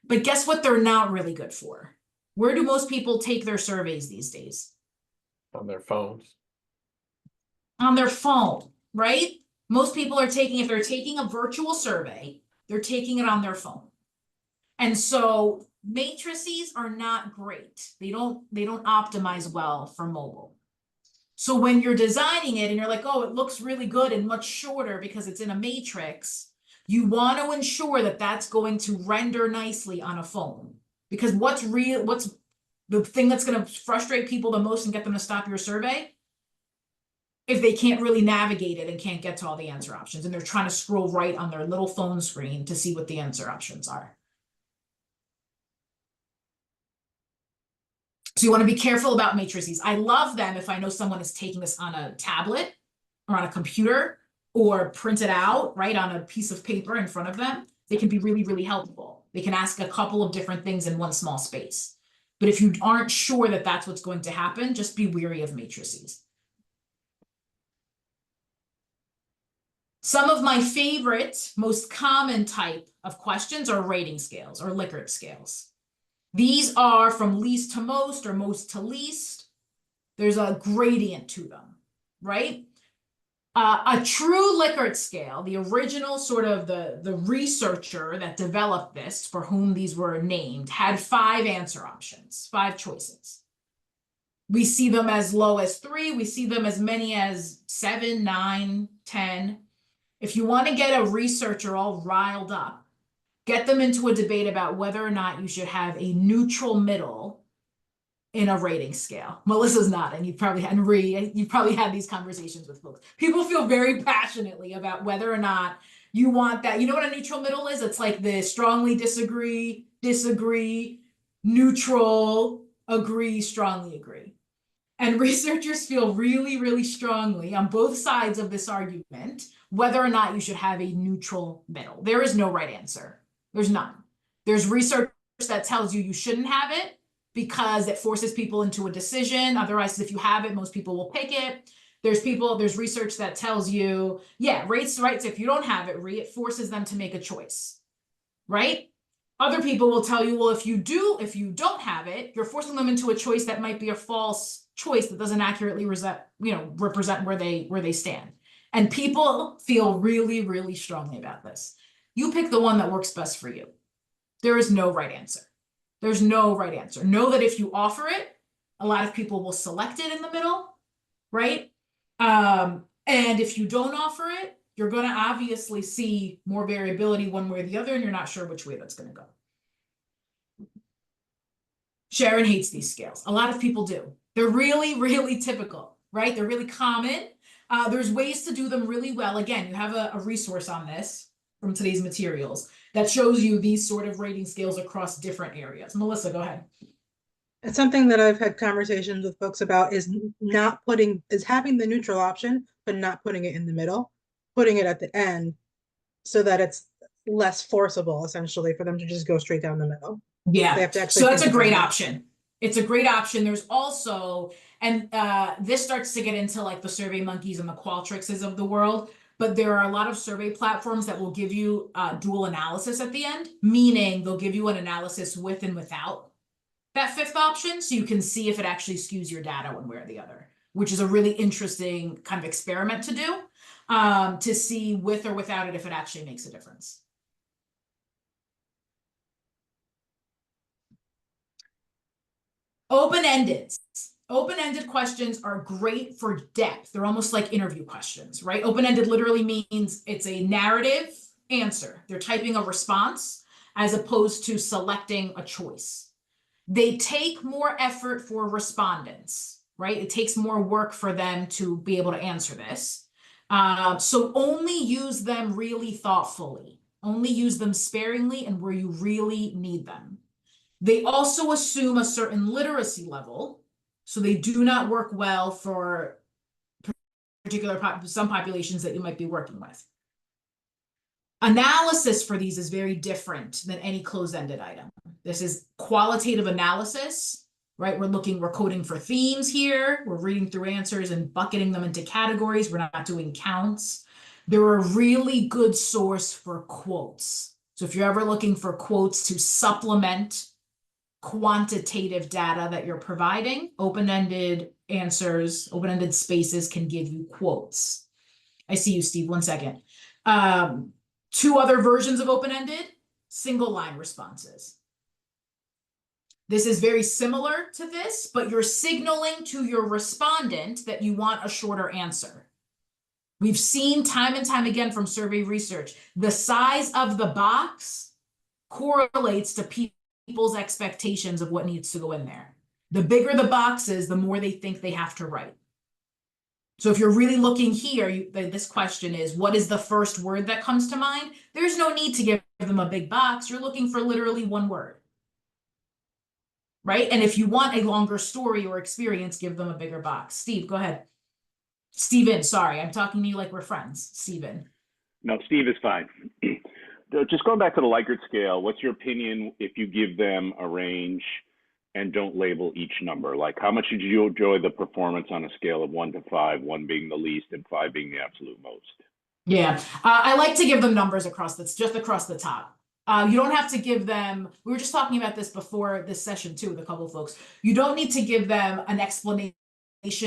but guess what they're not really good for? Where do most people take their surveys these days? On their phones. On their phone, right? Most people are taking, if they're taking a virtual survey, they're taking it on their phone. And so matrices are not great. They don't optimize well for mobile. So when you're designing it and you're like, oh, it looks really good and much shorter because it's in a matrix, you want to ensure that that's going to render nicely on a phone. Because what's the thing that's going to frustrate people the most and get them to stop your survey? If they can't really navigate it and can't get to all the answer options and they're trying to scroll right on their little phone screen to see what the answer options are. So you want to be careful about matrices. I love them if I know someone is taking this on a tablet or on a computer or print it out, right, on a piece of paper in front of them. They can be really, really helpful. They can ask a couple of different things in one small space. But if you aren't sure that that's what's going to happen, just be wary of matrices. Some of my favorite, most common type of questions are rating scales or Likert scales. These are from least to most or most to least. There's a gradient to them, right? A true Likert scale, the original sort of the researcher that developed this, for whom these were named, had 5 answer options, 5 choices. We see them as low as 3. We see them as many as 7, 9, 10. If you want to get a researcher all riled up, get them into a debate about whether or not you should have a neutral middle in a rating scale. Melissa's nodding. You've probably had these conversations with folks. People feel very passionately about whether or not you want that. You know what a neutral middle is? It's like the strongly disagree, neutral, agree, strongly agree. And researchers feel really, really strongly on both sides of this argument whether or not you should have a neutral middle. There is no right answer. There's none. There's research that tells you shouldn't have it because it forces people into a decision. Otherwise, if you have it, most people will pick it. There's research that tells you, yeah, rates, if you don't have it, it forces them to make a choice, right? Other people will tell you, well, if you don't have it, you're forcing them into a choice that might be a false choice that doesn't accurately represent where they stand. And people feel really, really strongly about this. You pick the one that works best for you. There is no right answer. There's no right answer. Know that if you offer it, a lot of people will select it in the middle, right? And if you don't offer it, you're going to obviously see more variability one way or the other, and you're not sure which way that's going to go. Sharon hates these scales. A lot of people do. They're really, really typical, right? They're really common. There's ways to do them really well. Again, you have a resource on this, from today's materials that shows you these sort of rating scales across different areas. Melissa, go ahead. It's something that I've had conversations with folks about is having the neutral option, but not putting it in the middle, putting it at the end so that it's less forcible essentially for them to just go straight down the middle. They Yeah, have to actually so that's a think great about it. option. It's a great option. There's also, and this starts to get into like the Survey Monkeys and the Qualtrics's of the world, but there are a lot of survey platforms that will give you dual analysis at the end, meaning they'll give you an analysis with and without that fifth option, so you can see if it actually skews your data one way or the other, which is a really interesting kind of experiment to do, to see with or without it if it actually makes a difference. Open-ended. Open-ended questions are great for depth. They're almost like interview questions, right? Open-ended literally means it's a narrative answer. They're typing a response as opposed to selecting a choice. They take more effort for respondents, right? It takes more work for them to be able to answer this. So only use them really thoughtfully. Only use them sparingly and where you really need them. They also assume a certain literacy level, so they do not work well for some populations that you might be working with. Analysis for these is very different than any closed-ended item. This is qualitative analysis, right? We're coding for themes here. We're reading through answers and bucketing them into categories. We're not doing counts. They're a really good source for quotes. So if you're ever looking for quotes to supplement quantitative data that you're providing, open-ended answers, open-ended spaces can give you quotes. I see you, Steve, 1 second. Two other versions of open-ended, single line responses. This is very similar to this, but you're signaling to your respondent that you want a shorter answer. We've seen time and time again from survey research, the size of the box correlates to people's expectations of what needs to go in there. The bigger the box is, the more they think they have to write. So if you're really looking here, this question is, what is the first word that comes to mind? There's no need to give them a big box. You're looking for literally one word, right? And if you want a longer story or experience, give them a bigger box. Steve, go ahead. Steven, sorry, I'm talking to you like we're friends. Steven. No, Steve is fine. Just going back to the Likert scale, what's your opinion if you give them a range and don't label each number? Like, how much did you enjoy the performance on a scale of 1 to 5, 1 being the least and 5 being the absolute most? Yeah, I like to give them numbers just across the top. You don't have to give them, we were just talking about this before this session too with a couple of folks. You don't need to give them an explanation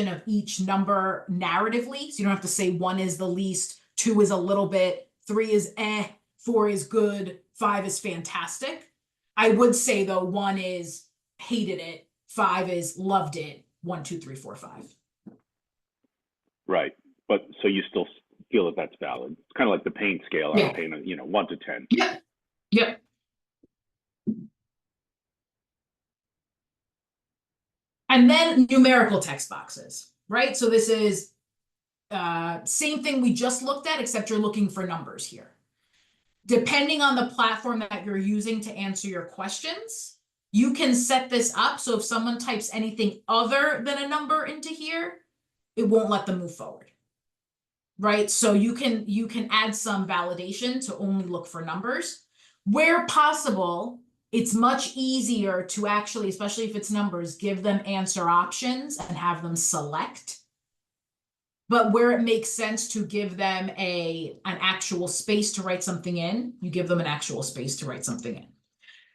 of each number narratively. So you don't have to say 1 is the least, 2 is a little bit, 3 is 4 is good, 5 is fantastic. I would say though, 1 is hated it, 5 is loved it, 1, 2, 3, 4, 5. Right, but so you still feel that that's valid. It's kind of like the pain scale on a pain of, 1 to 10. Yep. Yep. And then numerical text boxes, right? So this is same thing we just looked at, except you're looking for numbers here. Depending on the platform that you're using to answer your questions, you can set this up so if someone types anything other than a number into here, it won't let them move forward, right? So you can add some validation to only look for numbers. Where possible, it's much easier to actually, especially if it's numbers, give them answer options and have them select. But where it makes sense to give them an actual space to write something in, you give them an actual space to write something in.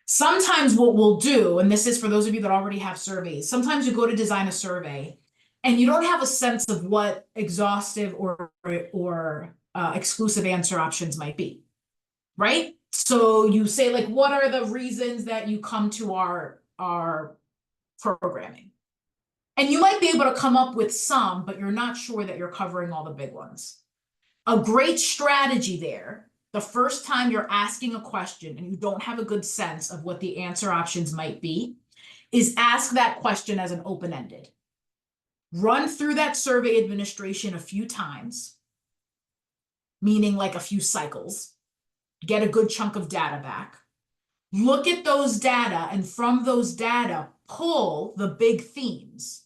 Sometimes what we'll do, and this is for those of you that already have surveys, sometimes you go to design a survey and you don't have a sense of what exhaustive or exclusive answer options might be, right? So you say, like, what are the reasons that you come to our programming? And you might be able to come up with some, but you're not sure that you're covering all the big ones. A great strategy there, the first time you're asking a question and you don't have a good sense of what the answer options might be, is ask that question as an open-ended. Run through that survey administration a few times, meaning like a few cycles, get a good chunk of data back, look at those data, and from those data, pull the big themes.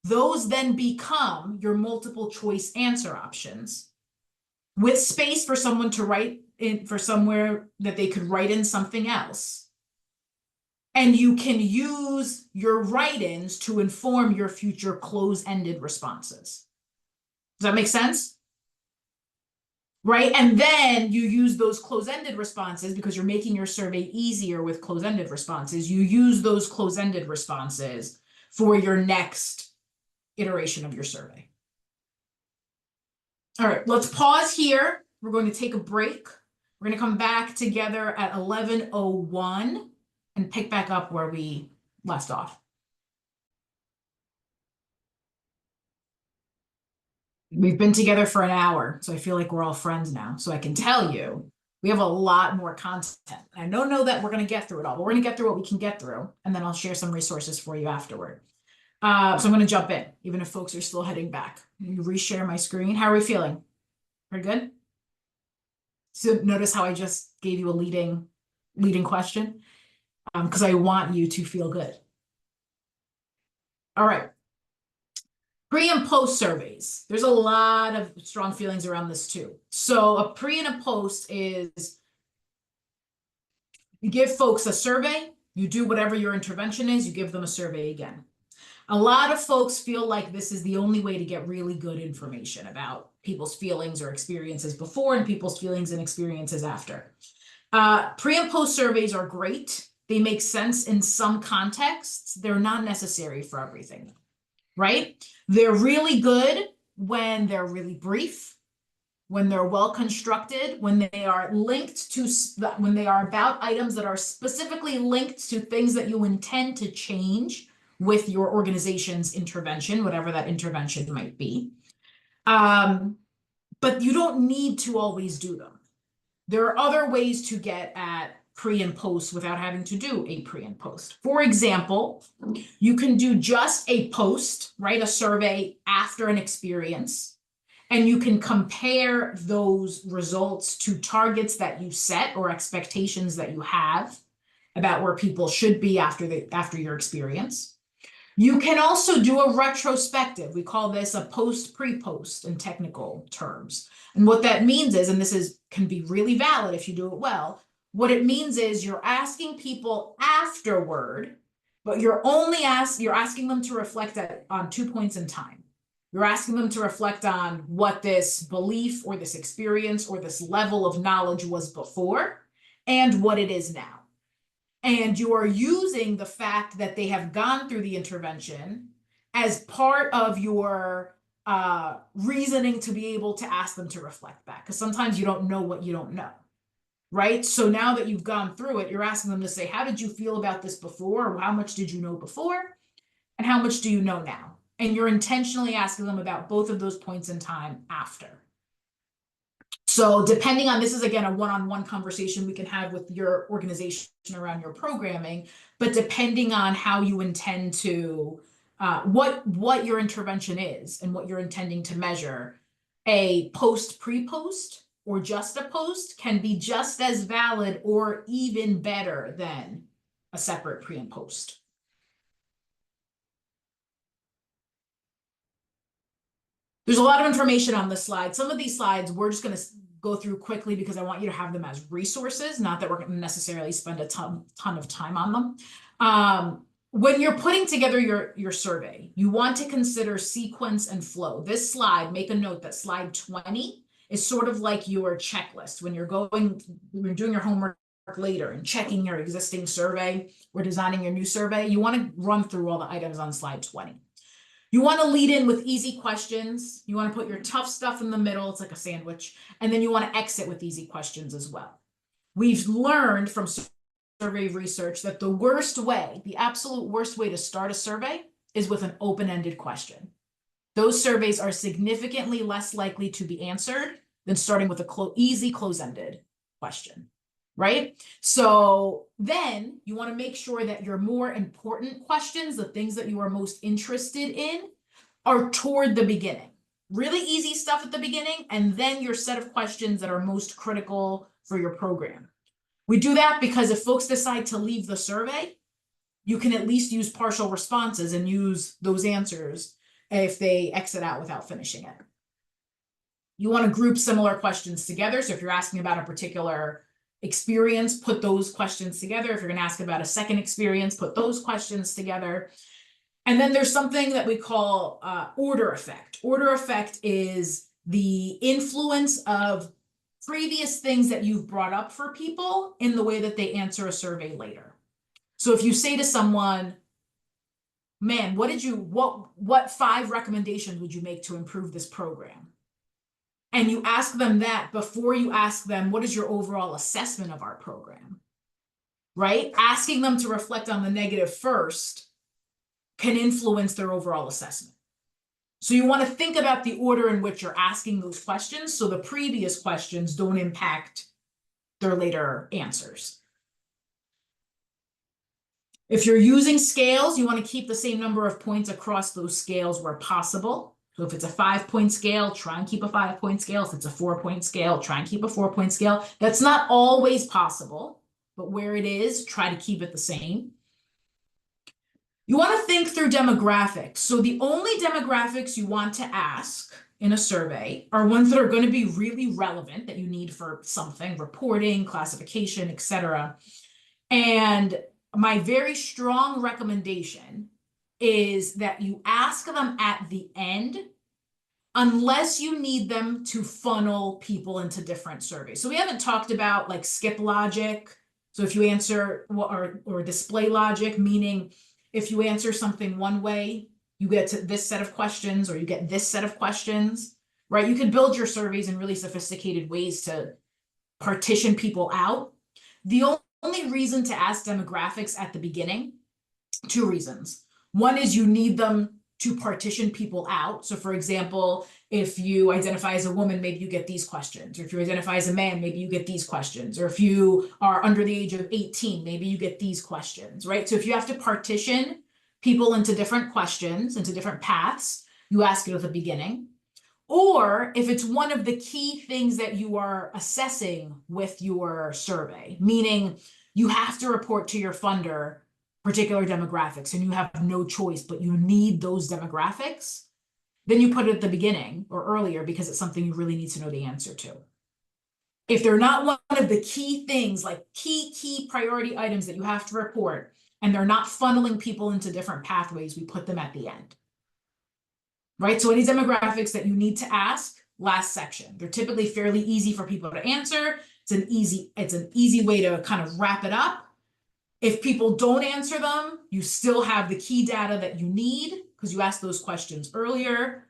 Those then become your multiple choice answer options with space for someone to write in, for somewhere that they could write in something else. And you can use your write-ins to inform your future close-ended responses. Does that make sense? Right? And then you use those close-ended responses because you're making your survey easier with close-ended responses. You use those close-ended responses for your next iteration of your survey. All right, let's pause here. We're going to take a break. We're going to come back together at 11:01 and pick back up where we left off. We've been together for an hour, so I feel like we're all friends now. So I can tell you, we have a lot more content. I don't know that we're going to get through it all, but we're going to get through what we can get through, and then I'll share some resources for you afterward. So I'm going to jump in, even if folks are still heading back. You reshare my screen. How are we feeling? We're good? So notice how I just gave you a leading question, because I want you to feel good. All right. Pre and post surveys. There's a lot of strong feelings around this too. So a pre and a post is you give folks a survey, you do whatever your intervention is, you give them a survey again. A lot of folks feel like this is the only way to get really good information about people's feelings or experiences before and people's feelings and experiences after. Pre and post surveys are great. They make sense in some contexts. They're not necessary for everything, right? They're really good when they're really brief, when they're well constructed, when they are linked to, when they are about items that are specifically linked to things that you intend to change with your organization's intervention, whatever that intervention might be. But you don't need to always do them. There are other ways to get at pre and post without having to do a pre and post. For example, you can do just a post, right? A survey after an experience, and you can compare those results to targets that you set or expectations that you have about where people should be after your experience. You can also do a retrospective. We call this a post pre-post in technical terms. And what that means is, and this can be really valid if you do it well, what it means is you're asking people afterward, but you're asking them to reflect on 2 points in time. You're asking them to reflect on what this belief or this experience or this level of knowledge was before and what it is now. And you are using the fact that they have gone through the intervention as part of your reasoning to be able to ask them to reflect back. Because sometimes you don't know what you don't know, right? So now that you've gone through it, you're asking them to say, how did you feel about this before? Or how much did you know before? And how much do you know now? And you're intentionally asking them about both of those points in time after. So depending on, this is again a one-on-one conversation we can have with your organization around your programming, but depending on how you intend to, what your intervention is and what you're intending to measure, a post pre-post or just a post can be just as valid or even better than a separate pre and post. There's a lot of information on this slide. Some of these slides we're just going to go through quickly because I want you to have them as resources, not that we're going to necessarily spend a ton of time on them. When you're putting together your survey, you want to consider sequence and flow. This slide, make a note that slide 20 is sort of like your checklist. When you're doing your homework later and checking your existing survey or designing your new survey, you want to run through all the items on slide 20. You want to lead in with easy questions. You want to put your tough stuff in the middle. It's like a sandwich. And then you want to exit with easy questions as well. We've learned from survey research that the absolute worst way to start a survey is with an open-ended question. Those surveys are significantly less likely to be answered than starting with a easy close-ended question, right? So then you want to make sure that your more important questions, the things that you are most interested in, are toward the beginning. Really easy stuff at the beginning, and then your set of questions that are most critical for your program. We do that because if folks decide to leave the survey, you can at least use partial responses and use those answers if they exit out without finishing it. You want to group similar questions together. So if you're asking about a particular experience, put those questions together. If you're going to ask about a second experience, put those questions together. And then there's something that we call order effect. Order effect is the influence of previous things that you've brought up for people in the way that they answer a survey later. So if you say to someone, man, what 5 recommendations would you make to improve this program? And you ask them that before you ask them, what is your overall assessment of our program? Right? Asking them to reflect on the negative first can influence their overall assessment. So you want to think about the order in which you're asking those questions so the previous questions don't impact their later answers. If you're using scales, you want to keep the same number of points across those scales where possible. So if it's a 5-point scale, try and keep a 5-point scale. If it's a 4-point scale, try and keep a 4-point scale. That's not always possible, but where it is, try to keep it the same. You want to think through demographics. So the only demographics you want to ask in a survey are ones that are going to be really relevant that you need for something, reporting, classification, etc. And my very strong recommendation is that you ask them at the end, unless you need them to funnel people into different surveys. So we haven't talked about like skip logic. So if you answer or display logic, meaning if you answer something one way, you get to this set of questions or you get this set of questions, right? You can build your surveys in really sophisticated ways to partition people out. The only reason to ask demographics at the beginning, 2 reasons. One is you need them to partition people out. So for example, if you identify as a woman, maybe you get these questions. Or if you identify as a man, maybe you get these questions. Or if you are under the age of 18, maybe you get these questions, right? So if you have to partition people into different questions, into different paths, you ask it at the beginning. Or if it's one of the key things that you are assessing with your survey, meaning you have to report to your funder particular demographics and you have no choice, but you need those demographics, then you put it at the beginning or earlier because it's something you really need to know the answer to. If they're not one of the key things, like key priority items that you have to report, and they're not funneling people into different pathways, we put them at the end. Right? So any demographics that you need to ask, last section. They're typically fairly easy for people to answer. It's an easy way to kind of wrap it up. If people don't answer them, you still have the key data that you need because you asked those questions earlier.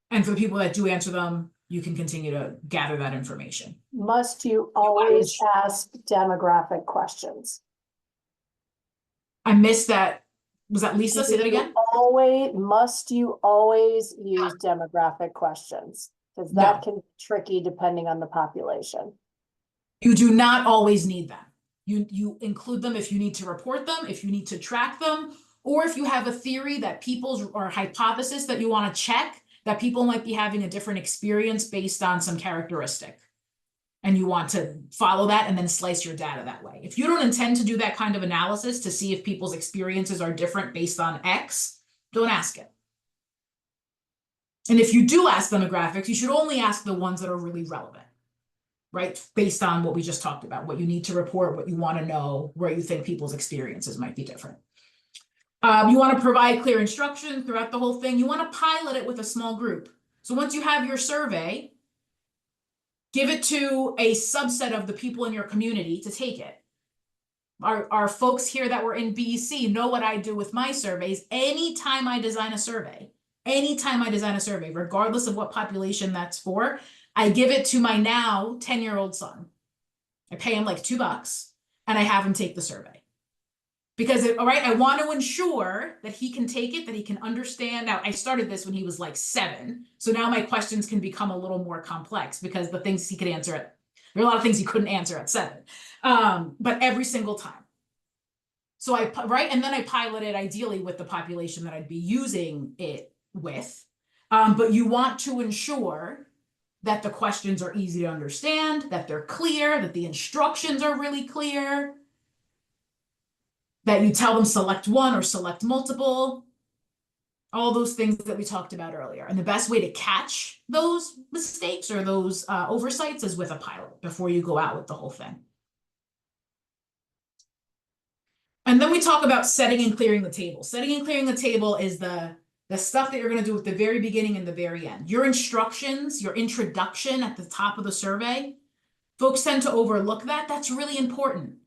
And for the people that do answer them, you can continue to gather that information. Must you always ask demographic questions? I missed that. Was that Lisa? Say that again. Must you always use demographic questions? Because that can be tricky depending on the population. You do not always need them. You include them if you need to report them, if you need to track them, or if you have a theory that people's or hypothesis that you want to check that people might be having a different experience based on some characteristic. And you want to follow that and then slice your data that way. If you don't intend to do that kind of analysis to see if people's experiences are different based on X, don't ask it. And if you do ask demographics, you should only ask the ones that are really relevant, right? Based on what we just talked about, what you need to report, what you want to know, where you think people's experiences might be different. You want to provide clear instruction throughout the whole thing. You want to pilot it with a small group. So once you have your survey, give it to a subset of the people in your community to take it. Our folks here that were in BEC know what I do with my surveys. Anytime I design a survey, regardless of what population that's for, I give it to my now 10-year-old son. I pay him like $2 and I have him take the survey. Because, I want to ensure that he can take it, that he can understand. Now, I started this when he was like 7. So now my questions can become a little more complex because the things he could answer there are a lot of things he couldn't answer at 7. But every single time. So and then I pilot it ideally with the population that I'd be using it with. But you want to ensure that the questions are easy to understand, that they're clear, that the instructions are really clear, that you tell them select one or select multiple, all those things that we talked about earlier. And the best way to catch those mistakes or those oversights is with a pilot before you go out with the whole thing. And then we talk about setting and clearing the table. Setting and clearing the table is the stuff that you're going to do at the very beginning and the very end. Your instructions, your introduction at the top of the survey, folks tend to overlook that. That's really important.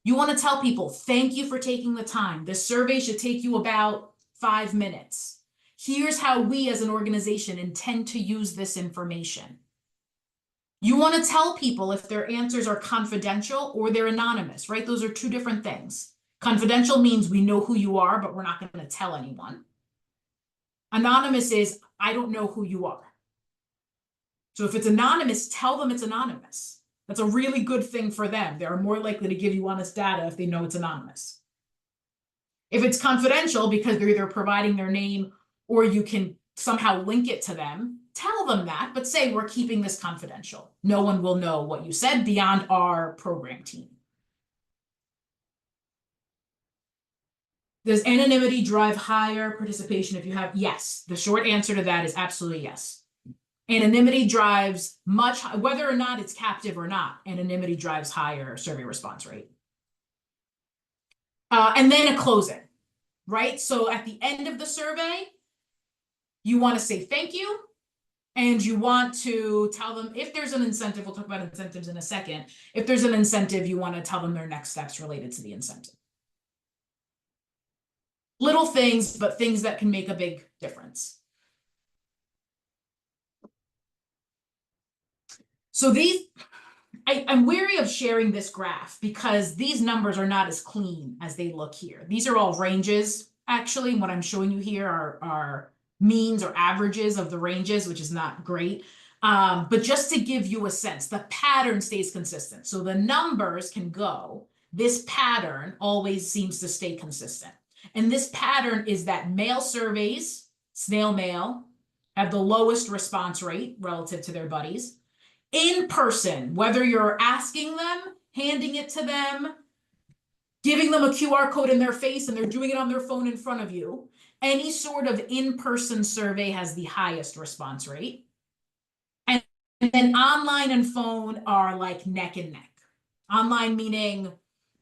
You want to tell people, thank you for taking the time. This survey should take you about 5 minutes. Here's how we as an organization intend to use this information. You want to tell people if their answers are confidential or they're anonymous, right? Those are two different things. Confidential means we know who you are, but we're not going to tell anyone. Anonymous is, I don't know who you are. So if it's anonymous, tell them it's anonymous. That's a really good thing for them. They're more likely to give you honest data if they know it's anonymous. If it's confidential because they're either providing their name or you can somehow link it to them, tell them that, but say we're keeping this confidential. No one will know what you said beyond our program team. Does anonymity drive higher participation if you have? Yes. The short answer to that is absolutely yes. Anonymity drives much, whether or not it's captive or not, anonymity drives higher survey response rate. And then a closing, right? So at the end of the survey, you want to say thank you. And you want to tell them if there's an incentive, we'll talk about incentives in a second. If there's an incentive, you want to tell them their next steps related to the incentive. Little things, but things that can make a big difference. So I'm wary of sharing this graph because these numbers are not as clean as they look here. These are all ranges. Actually, what I'm showing you here are means or averages of the ranges, which is not great. But just to give you a sense, the pattern stays consistent. So the numbers can go. This pattern always seems to stay consistent. And this pattern is that mail surveys, snail mail, have the lowest response rate relative to their buddies. In person, whether you're asking them, handing it to them, giving them a QR code in their face and they're doing it on their phone in front of you, any sort of in-person survey has the highest response rate. And then online and phone are like neck and neck. Online meaning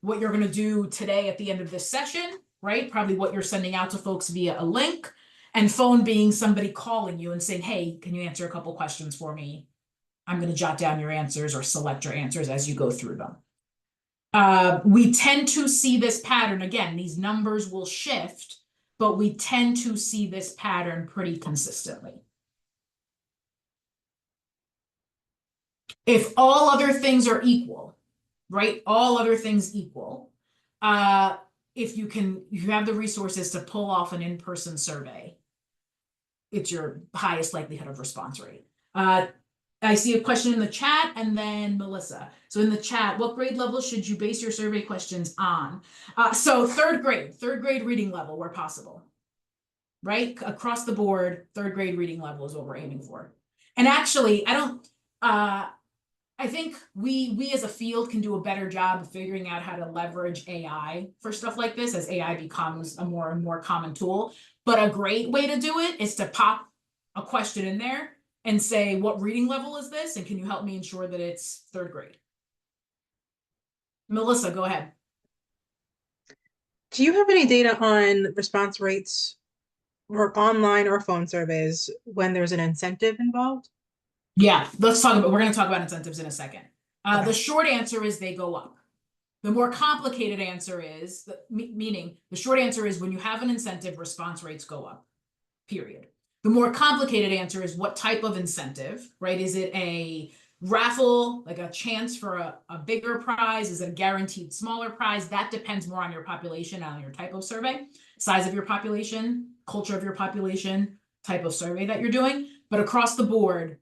what you're going to do today at the end of this session, right? Probably what you're sending out to folks via a link. And phone being somebody calling you and saying, hey, can you answer a couple questions for me? I'm going to jot down your answers or select your answers as you go through them. We tend to see this pattern. Again, these numbers will shift, but we tend to see this pattern pretty consistently. If all other things are equal, right? All other things equal. If you have the resources to pull off an in-person survey, it's your highest likelihood of response rate. I see a question in the chat and then Melissa. So in the chat, what grade level should you base your survey questions on? So third grade reading level where possible, right? Across the board, third grade reading level is what we're aiming for. And actually, I think we as a field can do a better job of figuring out how to leverage AI for stuff like this as AI becomes a more and more common tool. But a great way to do it is to pop a question in there and say, what reading level is this? And can you help me ensure that it's third grade? Melissa, go ahead. Do you have any data on response rates or online or phone surveys when there's an incentive involved? Yeah, we're going to talk about incentives in a second. Okay. The short answer is they go up. The more complicated answer is, meaning the short answer is when you have an incentive, response rates go up, period. The more complicated answer is what type of incentive, right? Is it a raffle, like a chance for a bigger prize? Is it a guaranteed smaller prize? That depends more on your population, on your type of survey, size of your population, culture of your population, type of survey that you're doing. But across the board,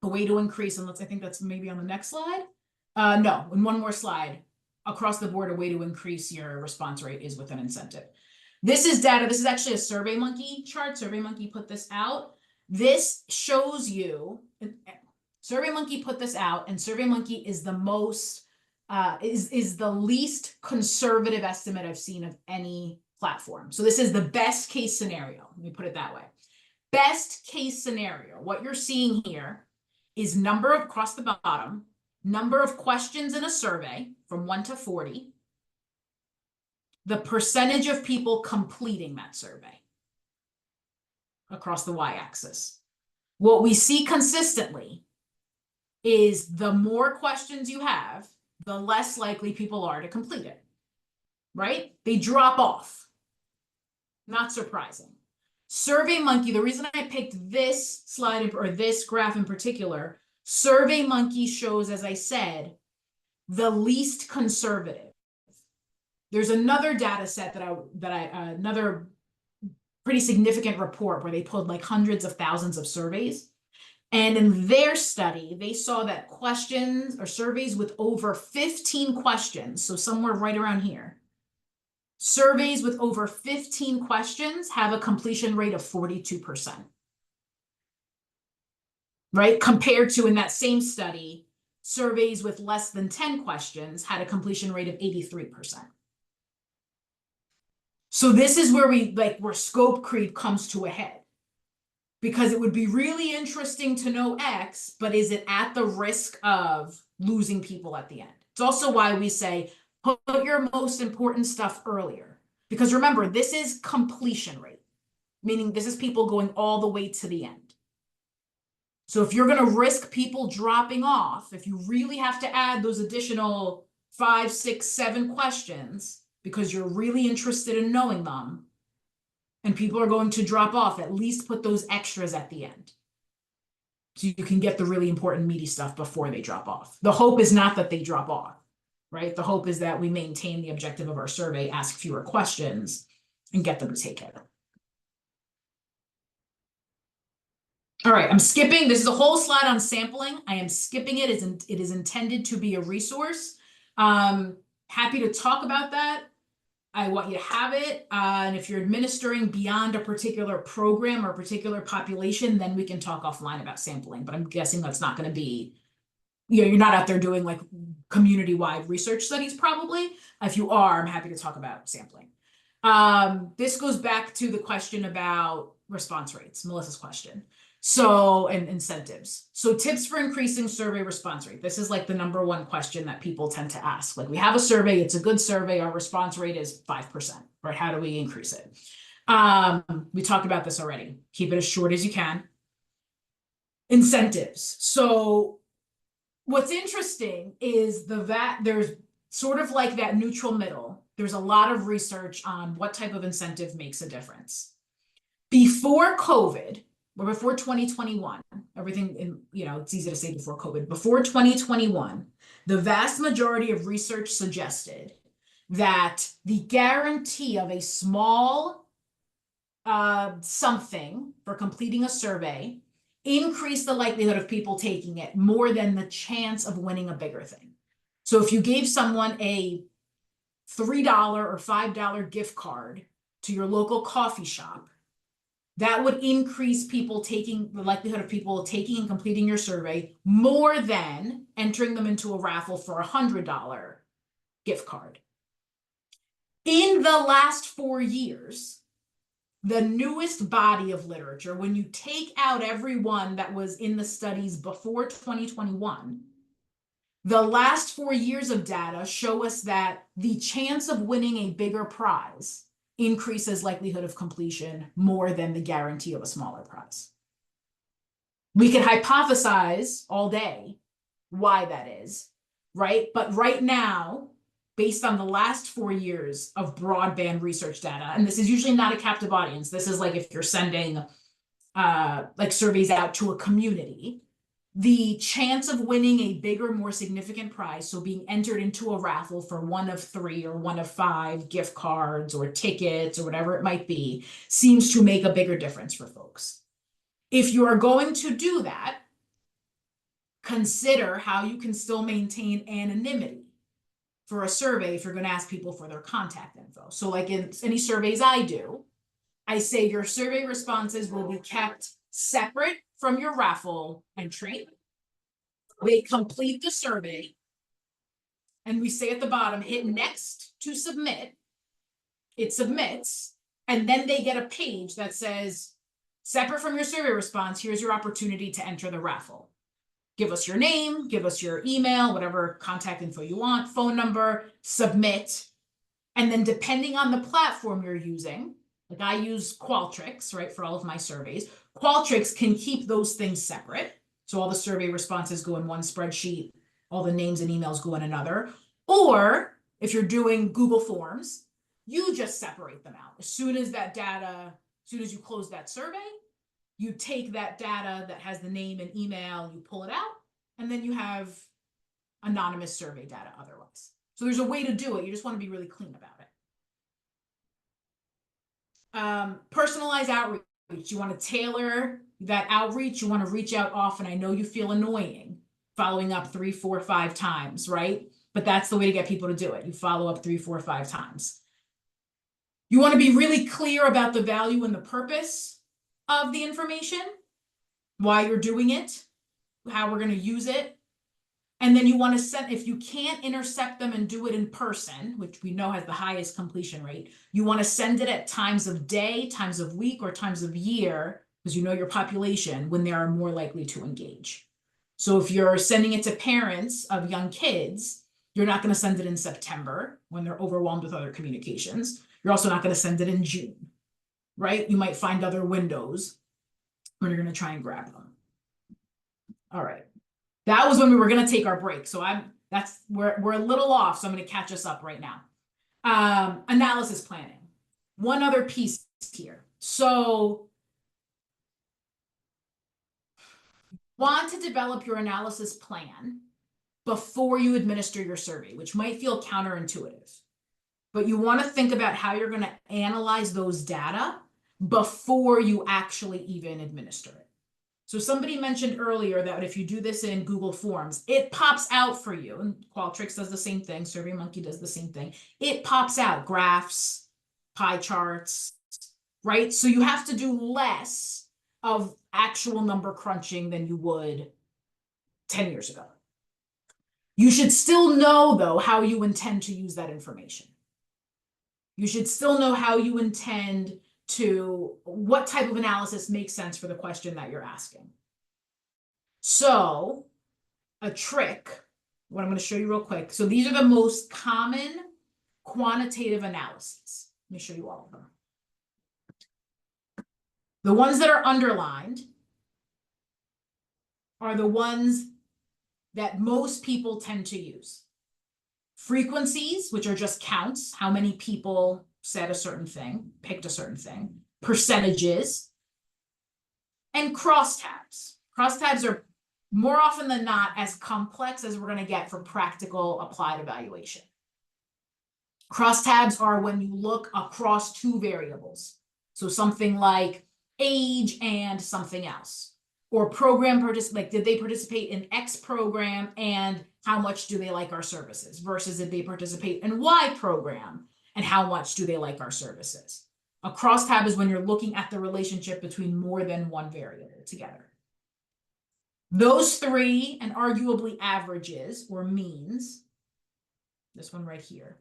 a way to increase, and I think that's maybe on the next slide. No, in one more slide. Across the board, a way to increase your response rate is with an incentive. This is data. This is actually a SurveyMonkey chart. SurveyMonkey put this out. This shows you, SurveyMonkey put this out, and SurveyMonkey is the most is the least conservative estimate I've seen of any platform. So this is the best case scenario. Let me put it that way. Best case scenario, what you're seeing here is number of, across the bottom, number of questions in a survey from 1 to 40, the percentage of people completing that survey across the y-axis. What we see consistently is the more questions you have, the less likely people are to complete it, right? They drop off. Not surprising. SurveyMonkey, the reason I picked this slide or this graph in particular, SurveyMonkey shows, as I said, the least conservative. There's another data set another pretty significant report where they pulled like hundreds of thousands of surveys. And in their study, they saw that questions or surveys with over 15 questions, so somewhere right around here, surveys with over 15 questions have a completion rate of 42%. Right? Compared to, in that same study, surveys with less than 10 questions had a completion rate of 83%. So this is where where scope creep comes to a head. Because it would be really interesting to know X, but is it at the risk of losing people at the end? It's also why we say, put your most important stuff earlier. Because remember, this is completion rate, meaning this is people going all the way to the end. So if you're going to risk people dropping off, if you really have to add those additional 5, 6, 7 questions, because you're really interested in knowing them, and people are going to drop off, at least put those extras at the end. So you can get the really important meaty stuff before they drop off. The hope is not that they drop off, right? The hope is that we maintain the objective of our survey, ask fewer questions, and get them to take it. All right, I'm skipping. This is a whole slide on sampling. I am skipping it. It is intended to be a resource. Happy to talk about that. I want you to have it. And if you're administering beyond a particular program or a particular population, then we can talk offline about sampling. But I'm guessing that's not going to be, you're not out there doing like community-wide research studies probably. If you are, I'm happy to talk about sampling. This goes back to the question about response rates, Melissa's question. So, and incentives. So tips for increasing survey response rate. This is like the #1 question that people tend to ask. Like, we have a survey, it's a good survey, our response rate is 5%, right? How do we increase it? We talked about this already. Keep it as short as you can. Incentives. So what's interesting is there's sort of like that neutral middle. There's a lot of research on what type of incentive makes a difference. Before COVID, or before 2021, everything in, it's easy to say before COVID, before 2021, the vast majority of research suggested that the guarantee of a small something for completing a survey increased the likelihood of people taking it more than the chance of winning a bigger thing. So if you gave someone a $3 or $5 gift card to your local coffee shop, that would increase people taking, the likelihood of people taking and completing your survey more than entering them into a raffle for a $100 gift card. In the last 4 years, the newest body of literature, when you take out everyone that was in the studies before 2021, the last 4 years of data show us that the chance of winning a bigger prize increases likelihood of completion more than the guarantee of a smaller prize. We could hypothesize all day why that is, right? But right now, based on the last 4 years of broadband research data, and this is usually not a captive audience, this is like if you're sending like surveys out to a community, the chance of winning a bigger, more significant prize, so being entered into a raffle for 1 of 3 or 1 of 5 gift cards or tickets or whatever it might be, seems to make a bigger difference for folks. If you are going to do that, consider how you can still maintain anonymity for a survey if you're going to ask people for their contact info. So like in any surveys I do, I say your survey responses will be kept separate from your raffle entry. They complete the survey. And we say at the bottom, hit next to submit. It submits, and then they get a page that says, separate from your survey response, here's your opportunity to enter the raffle. Give us your name, give us your email, whatever contact info you want, phone number, submit. And then depending on the platform you're using, like I use Qualtrics, right, for all of my surveys. Qualtrics can keep those things separate. So all the survey responses go in one spreadsheet, all the names and emails go in another. Or if you're doing Google Forms, you just separate them out. As soon as that data, as soon as you close that survey, you take that data that has the name and email, you pull it out, and then you have anonymous survey data otherwise. So there's a way to do it. You just want to be really clean about it. Personalized outreach. You want to tailor that outreach. You want to reach out often. I know you feel annoying following up 3, 4, 5 times, right? But that's the way to get people to do it. You follow up 3, 4, 5 times. You want to be really clear about the value and the purpose of the information, why you're doing it, how we're going to use it. And then you want to send, if you can't intercept them and do it in person, which we know has the highest completion rate, you want to send it at times of day, times of week, or times of year, because you know your population, when they are more likely to engage. So if you're sending it to parents of young kids, you're not going to send it in September when they're overwhelmed with other communications. You're also not going to send it in June, right? You might find other windows when you're going to try and grab them. All right. That was when we were going to take our break. So we're a little off. So I'm going to catch us up right now. Analysis planning. One other piece here. So want to develop your analysis plan before you administer your survey, which might feel counterintuitive. But you want to think about how you're going to analyze those data before you actually even administer it. So somebody mentioned earlier that if you do this in Google Forms, it pops out for you. And Qualtrics does the same thing. SurveyMonkey does the same thing. It pops out graphs, pie charts, right? So you have to do less of actual number crunching than you would 10 years ago. You should still know, though, how you intend to use that information. You should still know how you intend to, what type of analysis makes sense for the question that you're asking. So a trick, what I'm going to show you real quick. So these are the most common quantitative analyses. Let me show you all of them. The ones that are underlined are the ones that most people tend to use. Frequencies, which are just counts, how many people said a certain thing, picked a certain thing, percentages, and crosstabs. Crosstabs are more often than not as complex as we're going to get for practical applied evaluation. Crosstabs are when you look across 2 variables. So something like age and something else. Or program like did they participate in X program and how much do they like our services versus did they participate in Y program and how much do they like our services. A crosstab is when you're looking at the relationship between more than one variable together. Those 3 and arguably averages or means, this one right here,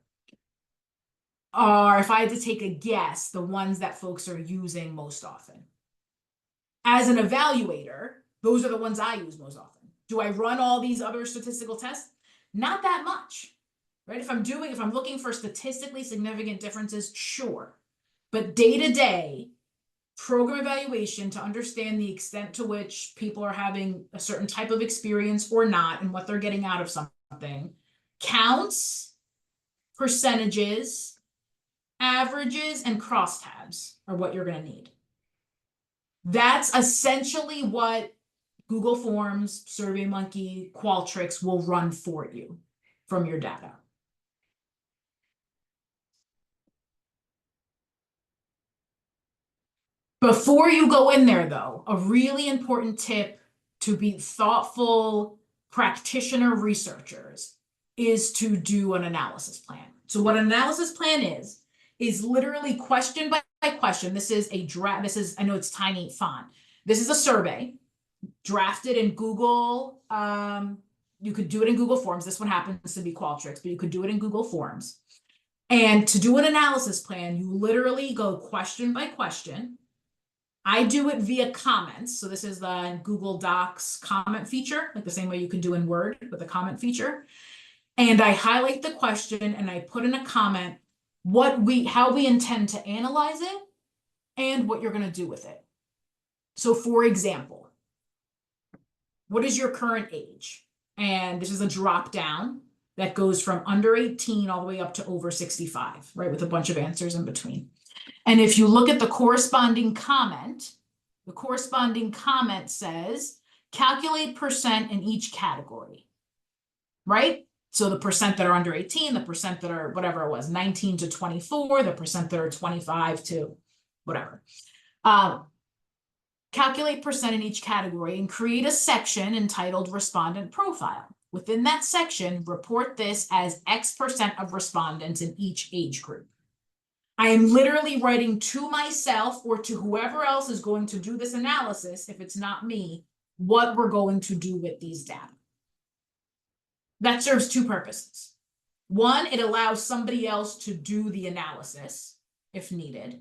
are, if I had to take a guess, the ones that folks are using most often. As an evaluator, those are the ones I use most often. Do I run all these other statistical tests? Not that much, right? If I'm looking for statistically significant differences, sure. But day-to-day program evaluation to understand the extent to which people are having a certain type of experience or not and what they're getting out of something, counts, percentages, averages, and crosstabs are what you're going to need. That's essentially what Google Forms, SurveyMonkey, Qualtrics will run for you from your data. Before you go in there, though, a really important tip to be thoughtful practitioner researchers is to do an analysis plan. So what an analysis plan is literally question by question. This is a draft. I know it's tiny font. This is a survey drafted in Google you could do it in Google Forms. This one happens to be Qualtrics, but you could do it in Google Forms. And to do an analysis plan, you literally go question by question. I do it via comments. So this is the Google Docs comment feature, like the same way you can do in Word with the comment feature. And I highlight the question and I put in a comment how we intend to analyze it and what you're going to do with it. So for example, what is your current age? And this is a drop down that goes from under 18 all the way up to over 65, right? With a bunch of answers in between. And if you look at the corresponding comment says, calculate percent in each category, right? So the percent that are under 18, the percent that are whatever it was, 19 to 24, the percent that are 25 to whatever. Calculate percent in each category and create a section entitled Respondent Profile. Within that section, report this as X% of respondents in each age group. I am literally writing to myself or to whoever else is going to do this analysis, if it's not me, what we're going to do with these data. That serves two purposes. One, it allows somebody else to do the analysis if needed.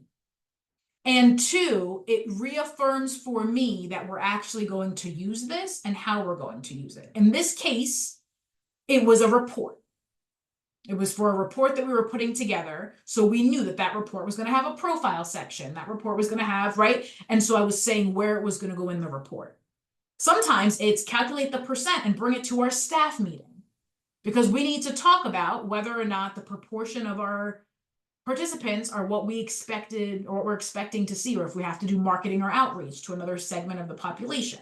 And two, it reaffirms for me that we're actually going to use this and how we're going to use it. In this case, it was a report. It was for a report that we were putting together. So we knew that that report was going to have a profile section. That report was going to have, right? And so I was saying where it was going to go in the report. Sometimes it's calculate the percent and bring it to our staff meeting, because we need to talk about whether or not the proportion of our participants are what we expected or what we're expecting to see, or if we have to do marketing or outreach to another segment of the population,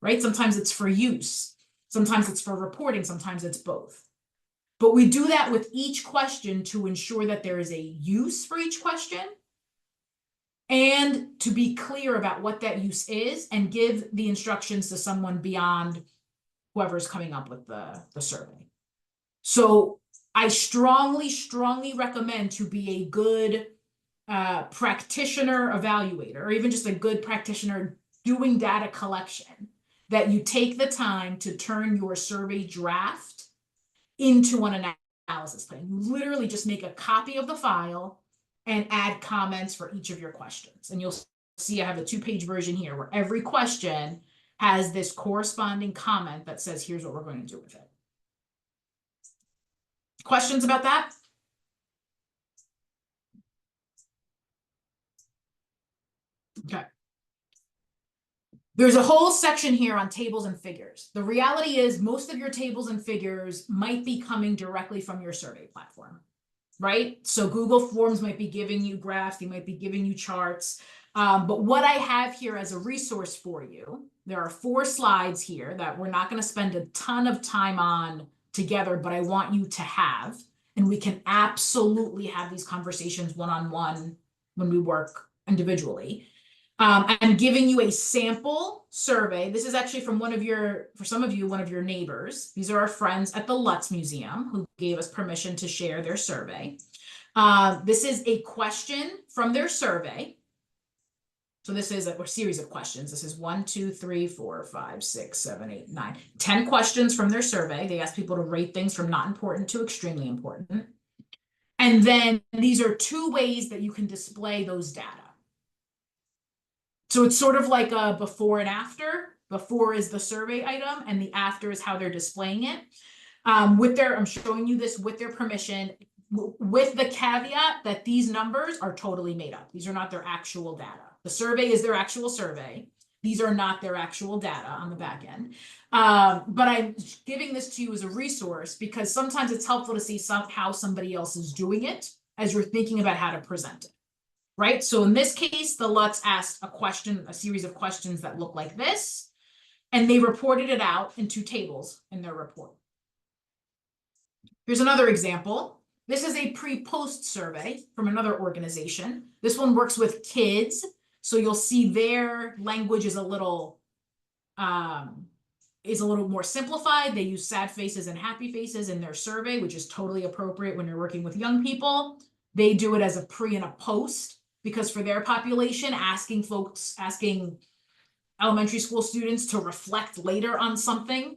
right? Sometimes it's for use, sometimes it's for reporting, sometimes it's both. But we do that with each question to ensure that there is a use for each question and to be clear about what that use is and give the instructions to someone beyond whoever's coming up with the survey. So I strongly, strongly recommend to be a good practitioner evaluator, or even just a good practitioner doing data collection, that you take the time to turn your survey draft into an analysis plan. You literally just make a copy of the file and add comments for each of your questions. And you'll see I have a 2-page version here where every question has this corresponding comment that says, here's what we're going to do with it. Questions about that? Okay. There's a whole section here on tables and figures. The reality is most of your tables and figures might be coming directly from your survey platform, right? So Google Forms might be giving you graphs, they might be giving you charts. But what I have here as a resource for you, there are 4 slides here that we're not going to spend a ton of time on together, but I want you to have. And we can absolutely have these conversations one-on-one when we work individually. I'm giving you a sample survey. This is actually from for some of you, one of your neighbors. These are our friends at the Lutz Museum who gave us permission to share their survey. This is a question from their survey. So this is a series of questions. This is 1, 2, 3, 4, 5, 6, 7, 8, 9, 10 questions from their survey. They asked people to rate things from not important to extremely important. And then these are 2 ways that you can display those data. So it's sort of like a before and after. Before is the survey item and the after is how they're displaying it. I'm showing you this with their permission, with the caveat that these numbers are totally made up. These are not their actual data. The survey is their actual survey. These are not their actual data on the back end. But I'm giving this to you as a resource because sometimes it's helpful to see how somebody else is doing it as you're thinking about how to present it, right? So in this case, the Lutz asked a series of questions that look like this, and they reported it out in 2 tables in their report. Here's another example. This is a pre-post survey from another organization. This one works with kids. So you'll see their language is a little more simplified. They use sad faces and happy faces in their survey, which is totally appropriate when you're working with young people. They do it as a pre and a post because for their population, asking elementary school students to reflect later on something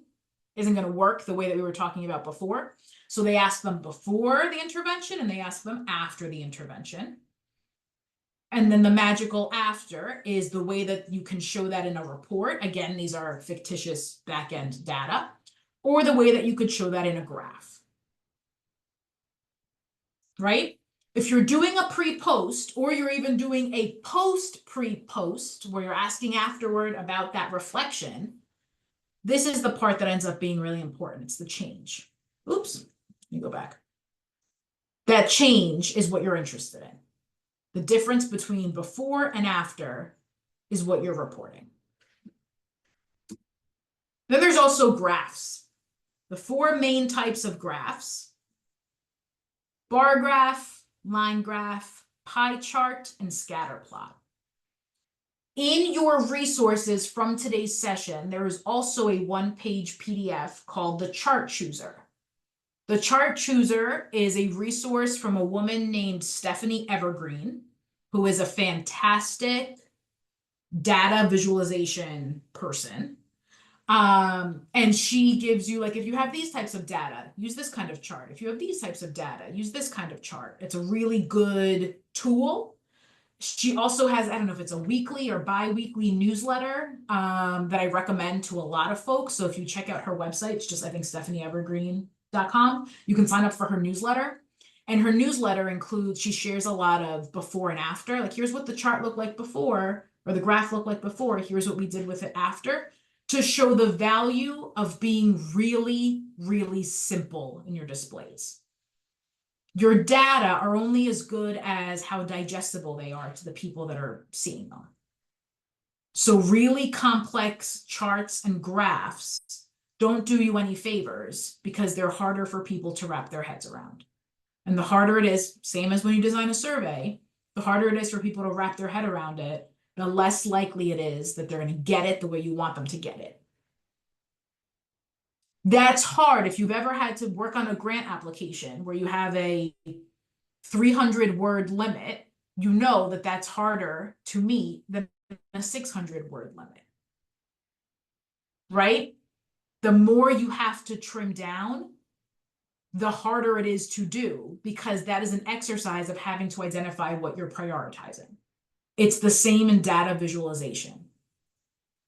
isn't going to work the way that we were talking about before. So they ask them before the intervention and they ask them after the intervention. And then the magical after is the way that you can show that in a report. Again, these are fictitious back-end data, or the way that you could show that in a graph. Right? If you're doing a pre-post, or you're even doing a post-pre-post, where you're asking afterward about that reflection, this is the part that ends up being really important. It's the change. Oops, let me go back. That change is what you're interested in. The difference between before and after is what you're reporting. Then there's also graphs. The four main types of graphs: bar graph, line graph, pie chart, and scatter plot. In your resources from today's session, there is also a one-page PDF called the Chart Chooser. The Chart Chooser is a resource from a woman named Stephanie Evergreen, who is a fantastic data visualization person. And she gives you, like, if you have these types of data, use this kind of chart. If you have these types of data, use this kind of chart. It's a really good tool. She also has, I don't know if it's a weekly or bi-weekly newsletter that I recommend to a lot of folks. So if you check out her website, it's just, I think, stephanieevergreen.com, you can sign up for her newsletter. And her newsletter includes, she shares a lot of before and after. Like, here's what the chart looked like before, or the graph looked like before. Here's what we did with it after, to show the value of being really, really simple in your displays. Your data are only as good as how digestible they are to the people that are seeing them. So really complex charts and graphs don't do you any favors, because they're harder for people to wrap their heads around. And the harder it is, same as when you design a survey, the harder it is for people to wrap their head around it, the less likely it is that they're going to get it the way you want them to get it. That's hard. If you've ever had to work on a grant application where you have a 300-word limit, you know that that's harder to meet than a 600-word limit, right? The more you have to trim down, the harder it is to do, because that is an exercise of having to identify what you're prioritizing. It's the same in data visualization.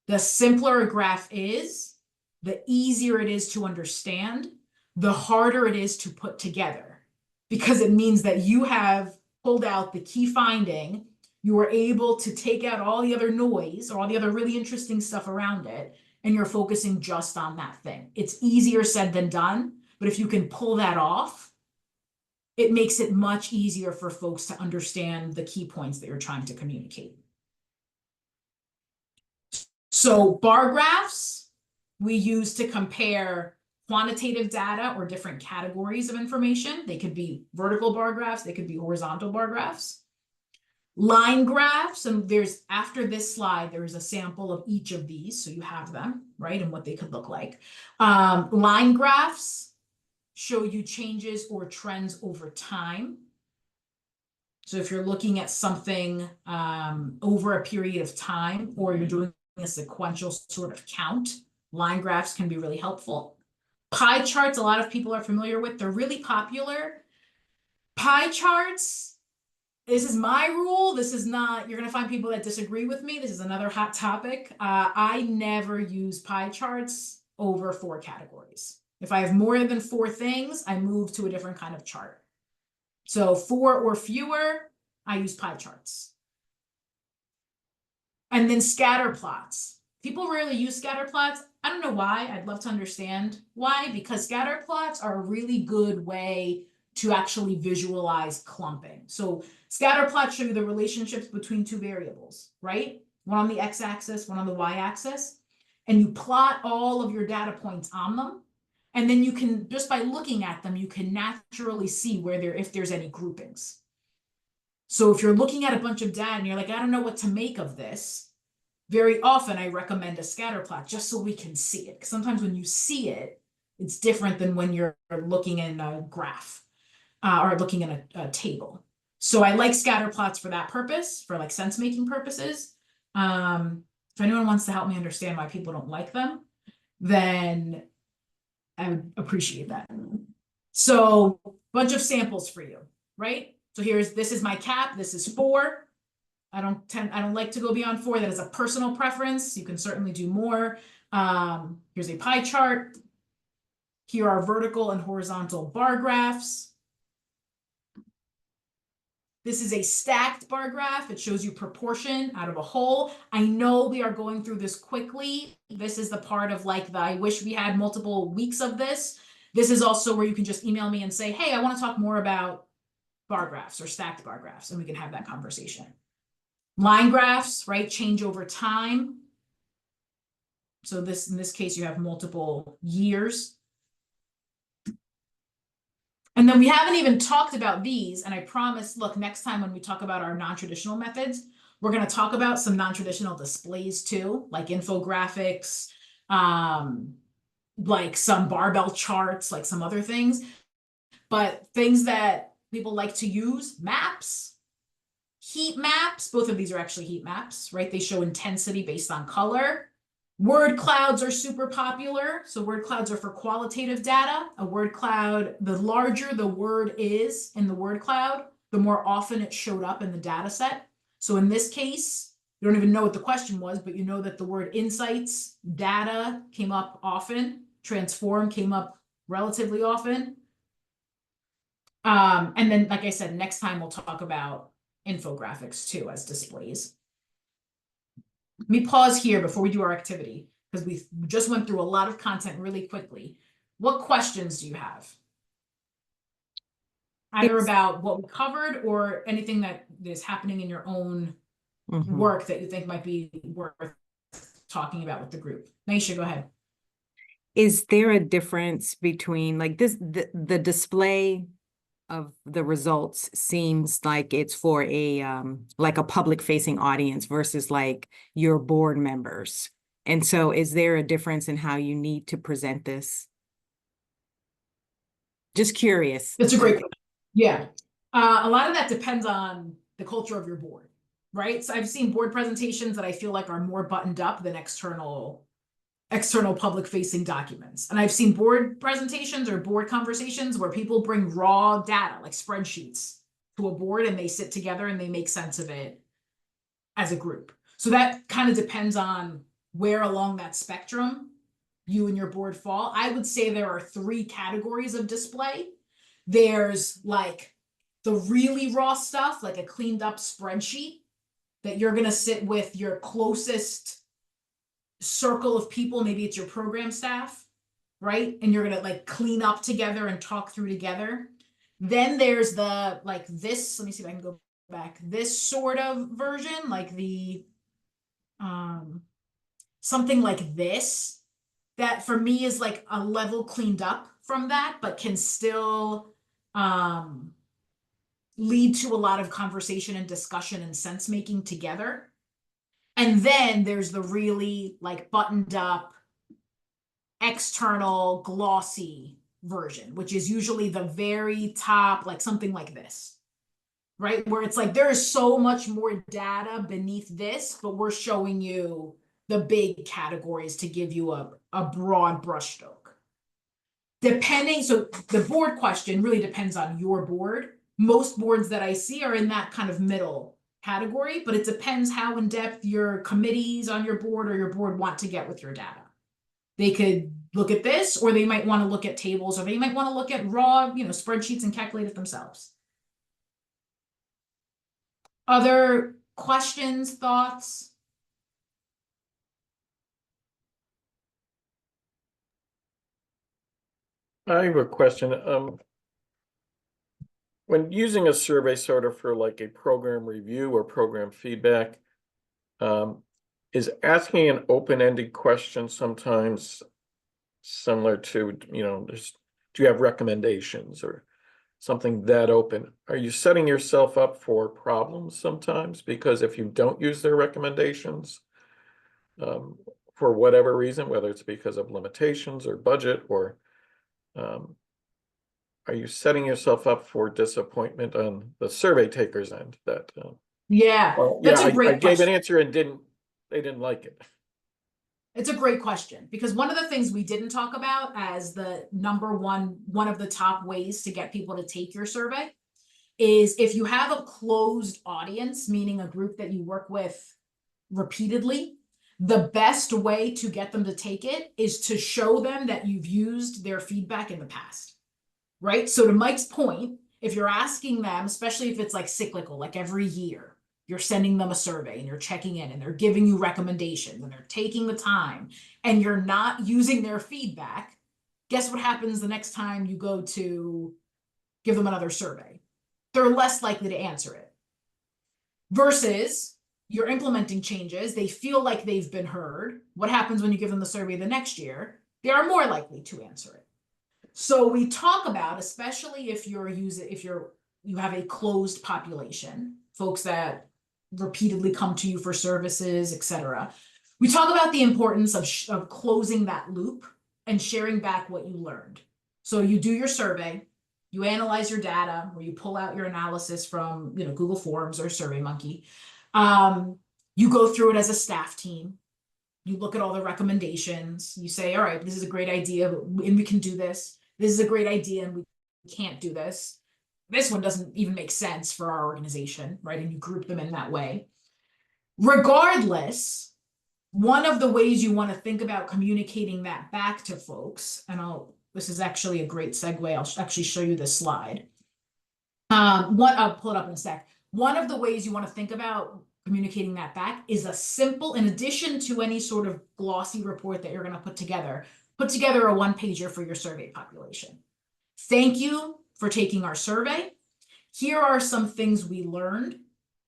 The simpler a graph is, the easier it is to understand, the harder it is to put together, because it means that you have pulled out the key finding, you were able to take out all the other noise or all the other really interesting stuff around it, and you're focusing just on that thing. It's easier said than done, but if you can pull that off, it makes it much easier for folks to understand the key points that you're trying to communicate. So bar graphs we use to compare quantitative data or different categories of information. They could be vertical bar graphs, they could be horizontal bar graphs. Line graphs, and there's, after this slide, there is a sample of each of these, so you have them, right, and what they could look like. Line graphs show you changes or trends over time. So if you're looking at something over a period of time, or you're doing a sequential sort of count, line graphs can be really helpful. Pie charts, a lot of people are familiar with. They're really popular. Pie charts, this is my rule. This is not, you're going to find people that disagree with me. This is another hot topic. I never use pie charts over 4 categories. If I have more than 4 things, I move to a different kind of chart. So 4 or fewer, I use pie charts. And then scatter plots. People rarely use scatter plots. I don't know why. I'd love to understand why, because scatter plots are a really good way to actually visualize clumping. So scatter plots show you the relationships between 2 variables, right? One on the x-axis, one on the y-axis, and you plot all of your data points on them. And then you can, just by looking at them, you can naturally see where if there's any groupings. So if you're looking at a bunch of data and you're like, I don't know what to make of this, very often I recommend a scatter plot just so we can see it. Because sometimes when you see it, it's different than when you're looking in a graph or looking in a table. So I like scatter plots for that purpose, for like sense-making purposes. if anyone wants to help me understand why people don't like them, then I would appreciate that. So, bunch of samples for you, right? So this is my cap, this is 4. I don't like to go beyond 4. That is a personal preference. You can certainly do more. Here's a pie chart. Here are vertical and horizontal bar graphs. This is a stacked bar graph. It shows you proportion out of a whole. I know we are going through this quickly. This is the part of like I wish we had multiple weeks of this. This is also where you can just email me and say, hey, I want to talk more about bar graphs or stacked bar graphs, and we can have that conversation. Line graphs, right, change over time. So in this case, you have multiple years. And then we haven't even talked about these, and I promise, look, next time when we talk about our non-traditional methods, we're going to talk about some non-traditional displays too, like infographics, like some barbell charts, like some other things. But things that people like to use, maps, heat maps, both of these are actually heat maps, right? They show intensity based on color. Word clouds are super popular. So word clouds are for qualitative data. A word cloud, the larger the word is in the word cloud, the more often it showed up in the data set. So in this case, you don't even know what the question was, but you know that the word insights, data came up often, transform came up relatively often. And then, like I said, next time we'll talk about infographics too as displays. Let me pause here before we do our activity, because we just went through a lot of content really quickly. What questions do you have? Either about what we covered or anything that is happening in your own work that you think might be worth talking about with the group. Naisha, go ahead. Is there a difference between like the display of the results seems like it's for a like a public facing audience versus like your board members. And so is there a difference in how you need to present this? Just curious. That's a great question. Yeah. A lot of that depends on the culture of your board, right? So I've seen board presentations that I feel like are more buttoned up than external public facing documents. And I've seen board presentations or board conversations where people bring raw data like spreadsheets to a board and they sit together and they make sense of it as a group. So that kind of depends on where along that spectrum you and your board fall. I would say there are 3 categories of display. There's like the really raw stuff, like a cleaned up spreadsheet that you're going to sit with your closest circle of people. Maybe it's your program staff, right? And you're going to like clean up together and talk through together. Then there's the like this, let me see if I can go back, this sort of version, like the something like this, that for me is like a level cleaned up from that, but can still lead to a lot of conversation and discussion and sense making together. And then there's the really like buttoned up, external, glossy version, which is usually the very top, like something like this, right? Where it's like, there is so much more data beneath this, but we're showing you the big categories to give you a broad brushstroke. So the board question really depends on your board. Most boards that I see are in that kind of middle category, but it depends how in depth your committees on your board or your board want to get with your data. They could look at this, or they might want to look at tables, or they might want to look at raw, spreadsheets and calculate it themselves. Other questions, thoughts? I have a question. When using a survey sort of for like a program review or program feedback, is asking an open-ended question sometimes similar to, do you have recommendations or something that open? Are you setting yourself up for problems sometimes? Because if you don't use their recommendations, for whatever reason, whether it's because of limitations or budget or are you setting yourself up for disappointment on the survey taker's end? That Yeah, well, that's yeah, a great I gave question. an answer and didn't they didn't like it? It's a great question, because one of the things we didn't talk about as the one of the top ways to get people to take your survey is if you have a closed audience, meaning a group that you work with repeatedly, the best way to get them to take it is to show them that you've used their feedback in the past, right? So to Mike's point, if you're asking them, especially if it's like cyclical, like every year, you're sending them a survey and you're checking in and they're giving you recommendations and they're taking the time and you're not using their feedback, guess what happens the next time you go to give them another survey? They're less likely to answer it. Versus you're implementing changes, they feel like they've been heard. What happens when you give them the survey the next year? They are more likely to answer it. So we talk about, especially if you have a closed population, folks that repeatedly come to you for services, etc. We talk about the importance of closing that loop and sharing back what you learned. So you do your survey, you analyze your data, or you pull out your analysis from Google Forms or SurveyMonkey. You go through it as a staff team. You look at all the recommendations. You say, all right, this is a great idea, and we can do this. This is a great idea, and we can't do this. This one doesn't even make sense for our organization, right? And you group them in that way. Regardless, one of the ways you want to think about communicating that back to folks, and this is actually a great segue. I'll actually show you this slide. I'll pull it up in a sec. One of the ways you want to think about communicating that back is a simple, in addition to any sort of glossy report that you're going to put together a one-pager for your survey population. Thank you for taking our survey. Here are some things we learned.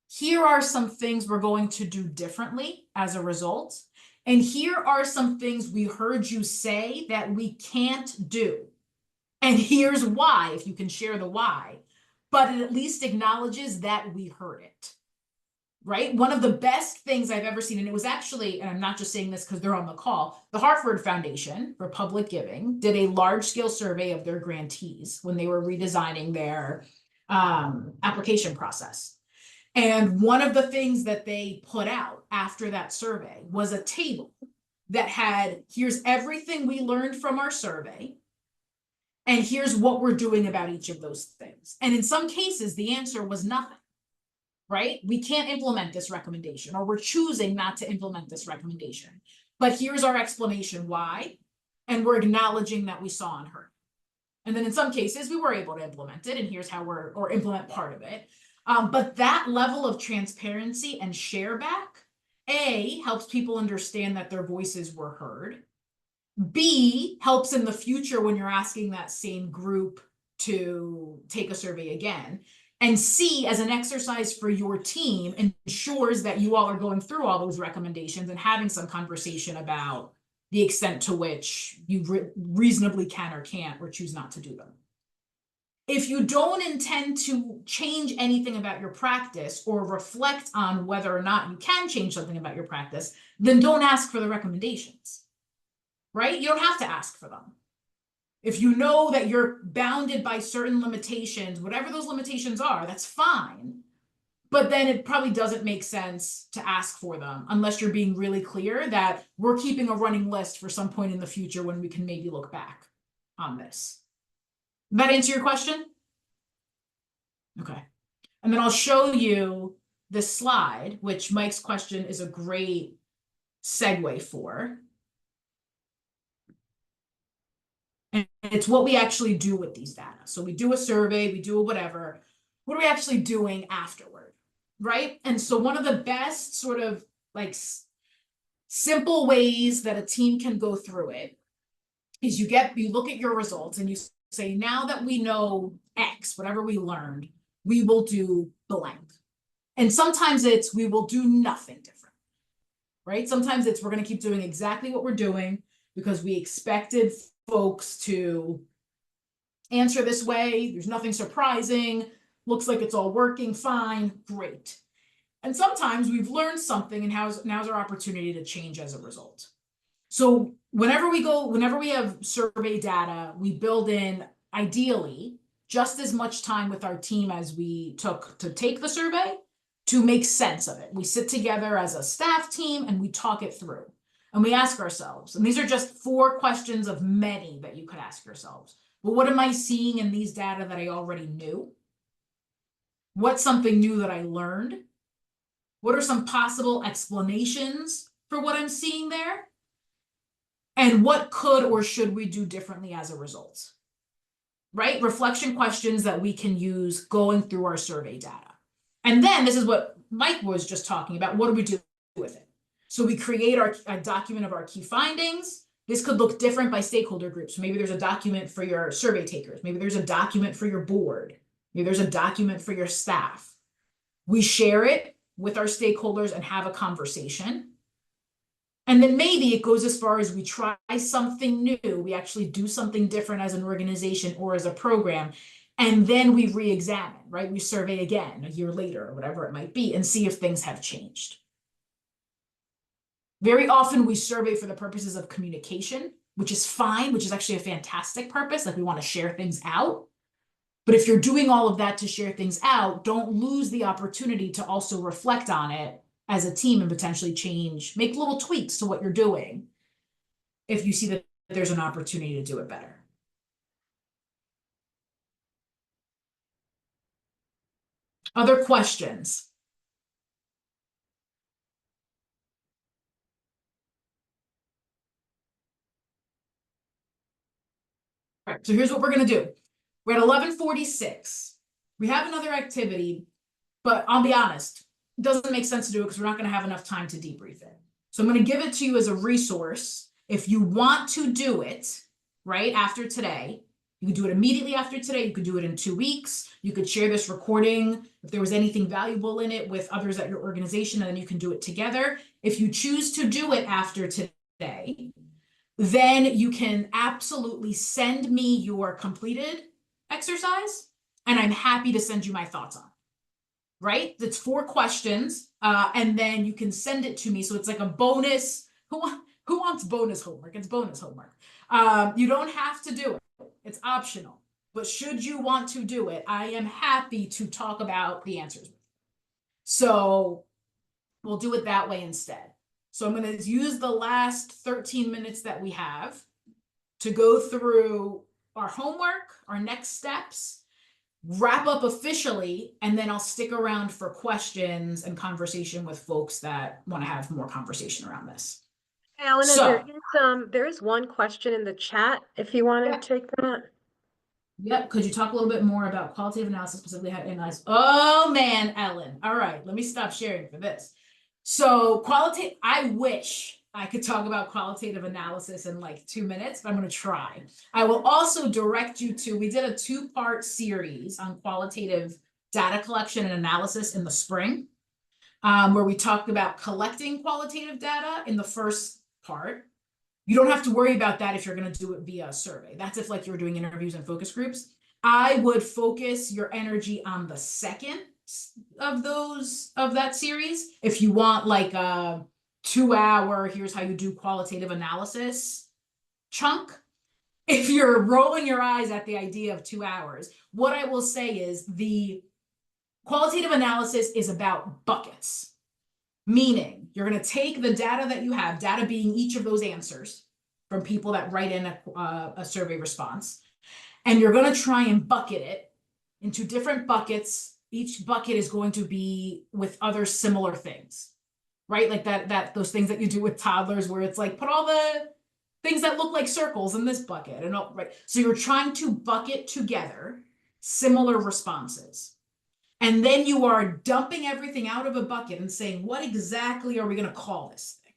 Here are some things we're going to do differently as a result. And here are some things we heard you say that we can't do. And here's why, if you can share the why. But it at least acknowledges that we heard it. Right? One of the best things I've ever seen, and it was actually, and I'm not just saying this because they're on the call, the Hartford Foundation for Public Giving did a large-scale survey of their grantees when they were redesigning their application process. And one of the things that they put out after that survey was a table that had, here's everything we learned from our survey, and here's what we're doing about each of those things. And in some cases, the answer was nothing. Right? We can't implement this recommendation, or we're choosing not to implement this recommendation. But here's our explanation why, and we're acknowledging that we saw and heard. And then in some cases, we were able to implement it, and here's how or implement part of it. But that level of transparency and share back, A, helps people understand that their voices were heard. B, helps in the future when you're asking that same group to take a survey again. And C, as an exercise for your team, ensures that you all are going through all those recommendations and having some conversation about the extent to which you reasonably can or can't or choose not to do them. If you don't intend to change anything about your practice or reflect on whether or not you can change something about your practice, then don't ask for the recommendations, right? You don't have to ask for them. If you know that you're bounded by certain limitations, whatever those limitations are, that's fine. But then it probably doesn't make sense to ask for them unless you're being really clear that we're keeping a running list for some point in the future when we can maybe look back on this. Did that answer your question? Okay. And then I'll show you this slide, which Mike's question is a great segue for. And it's what we actually do with these data. So we do a survey, we do a whatever. What are we actually doing afterward, right? And so one of the best sort of like simple ways that a team can go through it is you look at your results and you say, now that we know X, whatever we learned, we will do blank. And sometimes it's we will do nothing different, right? Sometimes it's we're going to keep doing exactly what we're doing because we expected folks to answer this way. There's nothing surprising. Looks like it's all working fine. Great. And sometimes we've learned something and now's our opportunity to change as a result. So whenever we have survey data, we build in ideally just as much time with our team as we took to take the survey to make sense of it. We sit together as a staff team and we talk it through. And we ask ourselves, and these are just 4 questions of many that you could ask yourselves. Well, what am I seeing in these data that I already knew? What's something new that I learned? What are some possible explanations for what I'm seeing there? And what could or should we do differently as a result? Right? Reflection questions that we can use going through our survey data. And then this is what Mike was just talking about. What do we do with it? So we create a document of our key findings. This could look different by stakeholder groups. Maybe there's a document for your survey takers. Maybe there's a document for your board. Maybe there's a document for your staff. We share it with our stakeholders and have a conversation. And then maybe it goes as far as we try something new. We actually do something different as an organization or as a program. And then we re-examine, right? We survey again a year later or whatever it might be and see if things have changed. Very often we survey for the purposes of communication, which is fine, which is actually a fantastic purpose. Like we want to share things out. But if you're doing all of that to share things out, don't lose the opportunity to also reflect on it as a team and potentially change, make little tweaks to what you're doing if you see that there's an opportunity to do it better. Other questions? All right, so here's what we're going to do. We're at 11:46. We have another activity, but I'll be honest, it doesn't make sense to do it because we're not going to have enough time to debrief it. So I'm going to give it to you as a resource. If you want to do it right after today, you could do it immediately after today. You could do it in 2 weeks. You could share this recording if there was anything valuable in it with others at your organization, and then you can do it together. If you choose to do it after today, then you can absolutely send me your completed exercise, and I'm happy to send you my thoughts on it. Right? That's 4 questions, and then you can send it to me. So it's like a bonus. Who wants bonus homework? It's bonus homework. You don't have to do it. It's optional. But should you want to do it, I am happy to talk about the answers. So we'll do it that way instead. So I'm going to use the last 13 minutes that we have to go through our homework, our next steps, wrap up officially, and then I'll stick around for questions and conversation with folks that want to have more conversation around this. Alan, So, there is one question in the chat if you want to take that. Yep. Could you talk a little bit more about qualitative analysis, specifically how to analyze? Oh man, Ellen. All right, let me stop sharing for this. So I wish I could talk about qualitative analysis in like 2 minutes, but I'm going to try. I will also direct you to, we did a 2-part series on qualitative data collection and analysis in the spring, where we talked about collecting qualitative data in the first part. You don't have to worry about that if you're going to do it via a survey. That's if like you're doing interviews and focus groups. I would focus your energy on the second of that series. If you want like a 2-hour, here's how you do qualitative analysis chunk. If you're rolling your eyes at the idea of 2 hours, what I will say is the qualitative analysis is about buckets. Meaning you're going to take the data that you have, data being each of those answers from people that write in a survey response, and you're going to try and bucket it into different buckets. Each bucket is going to be with other similar things, right? Like that those things that you do with toddlers where it's like, put all the things that look like circles in this bucket. And all, right. So you're trying to bucket together similar responses. And then you are dumping everything out of a bucket and saying, what exactly are we going to call this thing?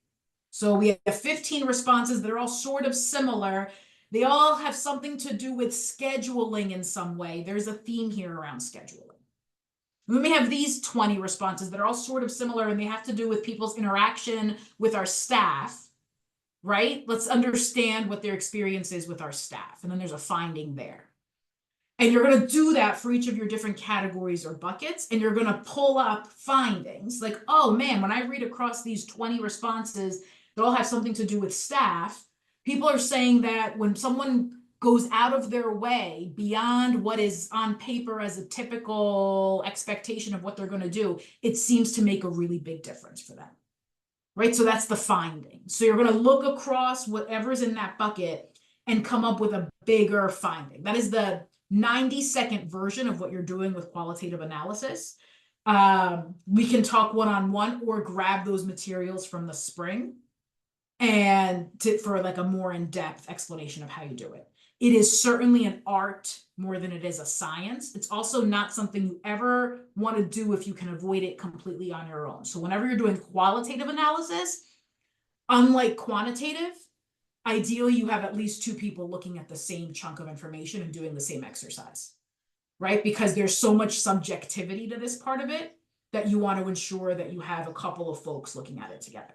So we have 15 responses that are all sort of similar. They all have something to do with scheduling in some way. There's a theme here around scheduling. We may have these 20 responses that are all sort of similar, and they have to do with people's interaction with our staff, right? Let's understand what their experience is with our staff. And then there's a finding there. And you're going to do that for each of your different categories or buckets. And you're going to pull up findings like, oh man, when I read across these 20 responses that all have something to do with staff, people are saying that when someone goes out of their way beyond what is on paper as a typical expectation of what they're going to do, it seems to make a really big difference for them. Right? So that's the finding. So you're going to look across whatever's in that bucket and come up with a bigger finding. That is the 90-second version of what you're doing with qualitative analysis. We can talk one-on-one or grab those materials from the spring and for like a more in-depth explanation of how you do it. It is certainly an art more than it is a science. It's also not something you ever want to do if you can avoid it completely on your own. So whenever you're doing qualitative analysis, unlike quantitative, ideally you have at least 2 people looking at the same chunk of information and doing the same exercise, right? Because there's so much subjectivity to this part of it that you want to ensure that you have a couple of folks looking at it together.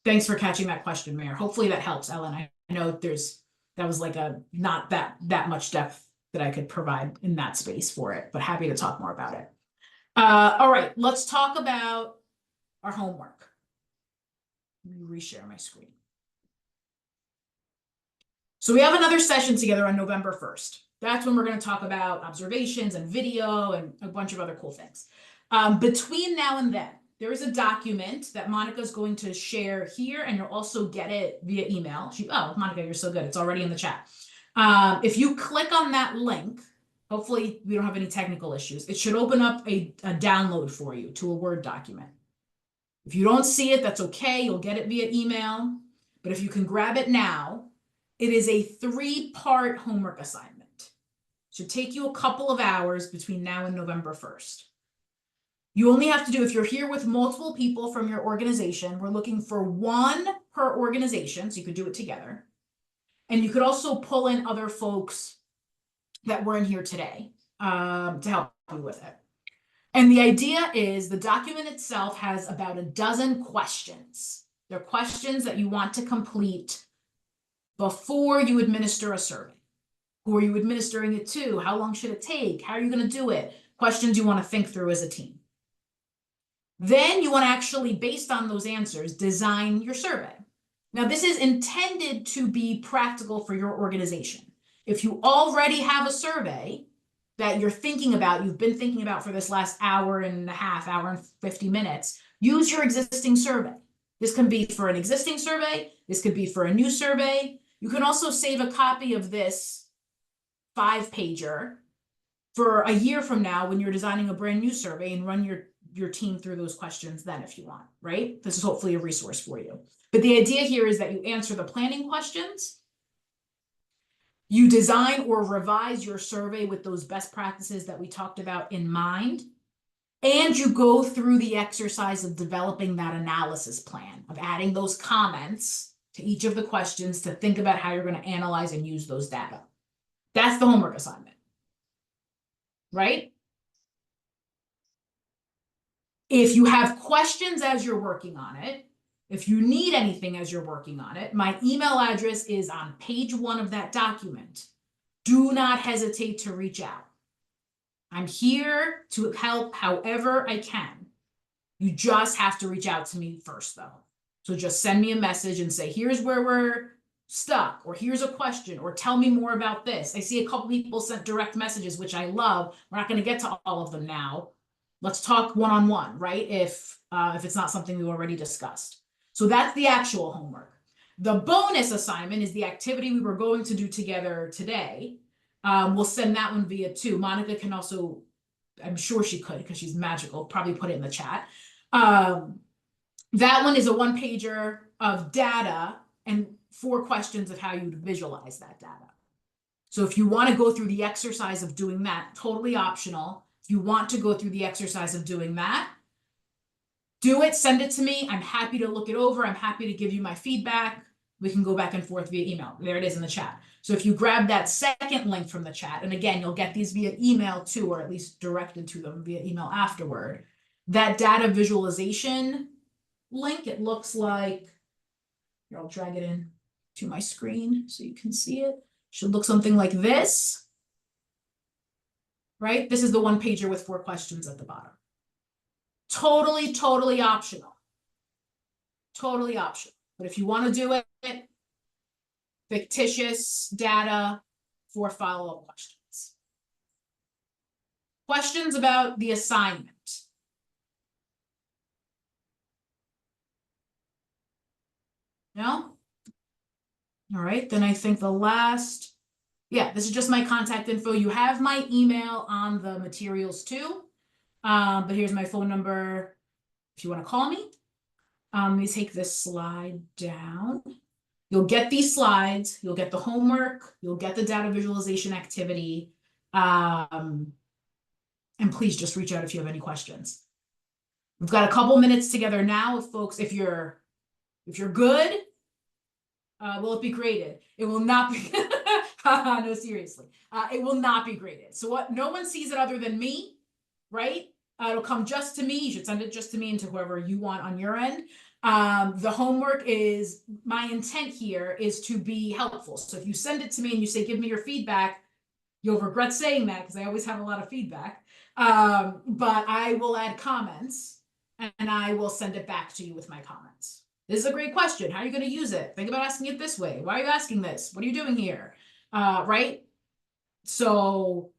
Thanks for catching that question, Mayor. Hopefully that helps, Ellen. I know that was like a not that much depth that I could provide in that space for it, but happy to talk more about it. All right, let's talk about our homework. Let me reshare my screen. So we have another session together on November 1st. That's when we're going to talk about observations and video and a bunch of other cool things. Between now and then, there is a document that Monica's going to share here, and you'll also get it via email. Oh, Monica, you're so good. It's already in the chat. If you click on that link, hopefully we don't have any technical issues. It should open up a download for you to a Word document. If you don't see it, that's okay. You'll get it via email. But if you can grab it now, it is a 3-part homework assignment. It should take you a couple of hours between now and November 1st. You only have to do, if you're here with multiple people from your organization, we're looking for 1 per organization, so you could do it together. And you could also pull in other folks that were in here today to help you with it. And the idea is the document itself has about a dozen questions. They're questions that you want to complete before you administer a survey. Who are you administering it to? How long should it take? How are you going to do it? Questions you want to think through as a team. Then you want to actually, based on those answers, design your survey. Now, this is intended to be practical for your organization. If you already have a survey that you're thinking about, you've been thinking about for this last hour and a half, hour and 50 minutes, use your existing survey. This can be for an existing survey. This could be for a new survey. You can also save a copy of this 5-pager for a year from now when you're designing a brand new survey and run your team through those questions then if you want, right? This is hopefully a resource for you. But the idea here is that you answer the planning questions, you design or revise your survey with those best practices that we talked about in mind, and you go through the exercise of developing that analysis plan, of adding those comments to each of the questions to think about how you're going to analyze and use those data. That's the homework assignment, right? If you have questions as you're working on it, if you need anything as you're working on it, my email address is on page 1 of that document. Do not hesitate to reach out. I'm here to help however I can. You just have to reach out to me first, though. So just send me a message and say, here's where we're stuck, or here's a question, or tell me more about this. I see a couple people sent direct messages, which I love. We're not going to get to all of them now. Let's talk one-on-one, right? If it's not something we already discussed. So that's the actual homework. The bonus assignment is the activity we were going to do together today. We'll send that one via 2. Monica can also, I'm sure she could because she's magical, probably put it in the chat. That one is a 1-pager of data and 4 questions of how you'd visualize that data. So if you want to go through the exercise of doing that, totally optional. If you want to go through the exercise of doing that, do it, send it to me. I'm happy to look it over. I'm happy to give you my feedback. We can go back and forth via email. There it is in the chat. So if you grab that second link from the chat, and again, you'll get these via email too, or at least directed to them via email afterward. That data visualization link, it looks like, here, I'll drag it in to my screen so you can see it. Should look something like this, right? This is the 1-pager with 4 questions at the bottom. Totally, totally optional. Totally optional. But if you want to do it, fictitious data for follow-up questions. Questions about the assignment? No? All right, then I think the last, yeah, this is just my contact info. You have my email on the materials too. But here's my phone number if you want to call me. Let me take this slide down. You'll get these slides, you'll get the homework, you'll get the data visualization activity. And please just reach out if you have any questions. We've got a couple minutes together now. If folks, if you're good, will it be graded? It will not be. No, seriously. It will not be graded. So what? No one sees it other than me, right? It'll come just to me. You should send it just to me and to whoever you want on your end. The homework is, my intent here is to be helpful. So if you send it to me and you say, give me your feedback, you'll regret saying that because I always have a lot of feedback. But I will add comments and I will send it back to you with my comments. This is a great question. How are you going to use it? Think about asking it this way. Why are you asking this? What are you doing here? Right? So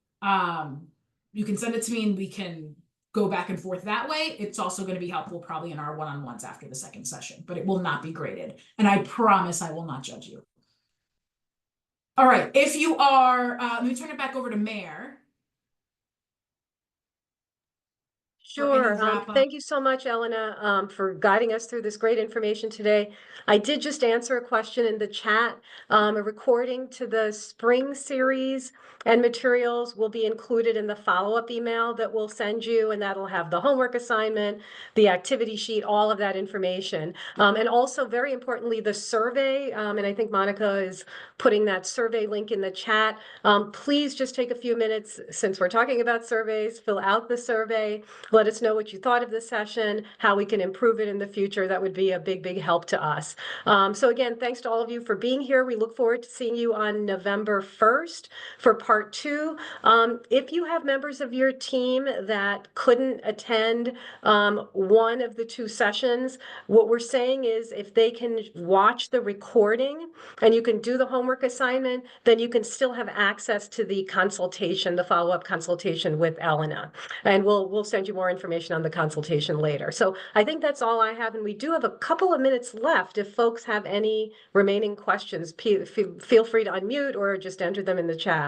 you can send it to me and we can go back and forth that way. It's also going to be helpful probably in our one-on-ones after the second session, but it will not be graded. And I promise I will not judge you. All right. If you are, let me turn it back over to Mare. Sure. wrap-up. Thank you so much, Elena, for guiding us through this great information today. I did just answer a question in the chat. A recording to the spring series and materials will be included in the follow-up email that we'll send you, and that'll have the homework assignment, the activity sheet, all of that information. And also, very importantly, the survey, and I think Monica is putting that survey link in the chat. Please just take a few minutes, since we're talking about surveys, fill out the survey. Let us know what you thought of the session, how we can improve it in the future. That would be a big, big help to us. So again, thanks to all of you for being here. We look forward to seeing you on November 1st for part 2. If you have members of your team that couldn't attend one of the 2 sessions, what we're saying is if they can watch the recording and you can do the homework assignment, then you can still have access to the consultation, the follow-up consultation with Elena. And we'll send you more information on the consultation later. So I think that's all I have. And we do have a couple of minutes left. If folks have any remaining questions, feel free to unmute or just enter them in the chat.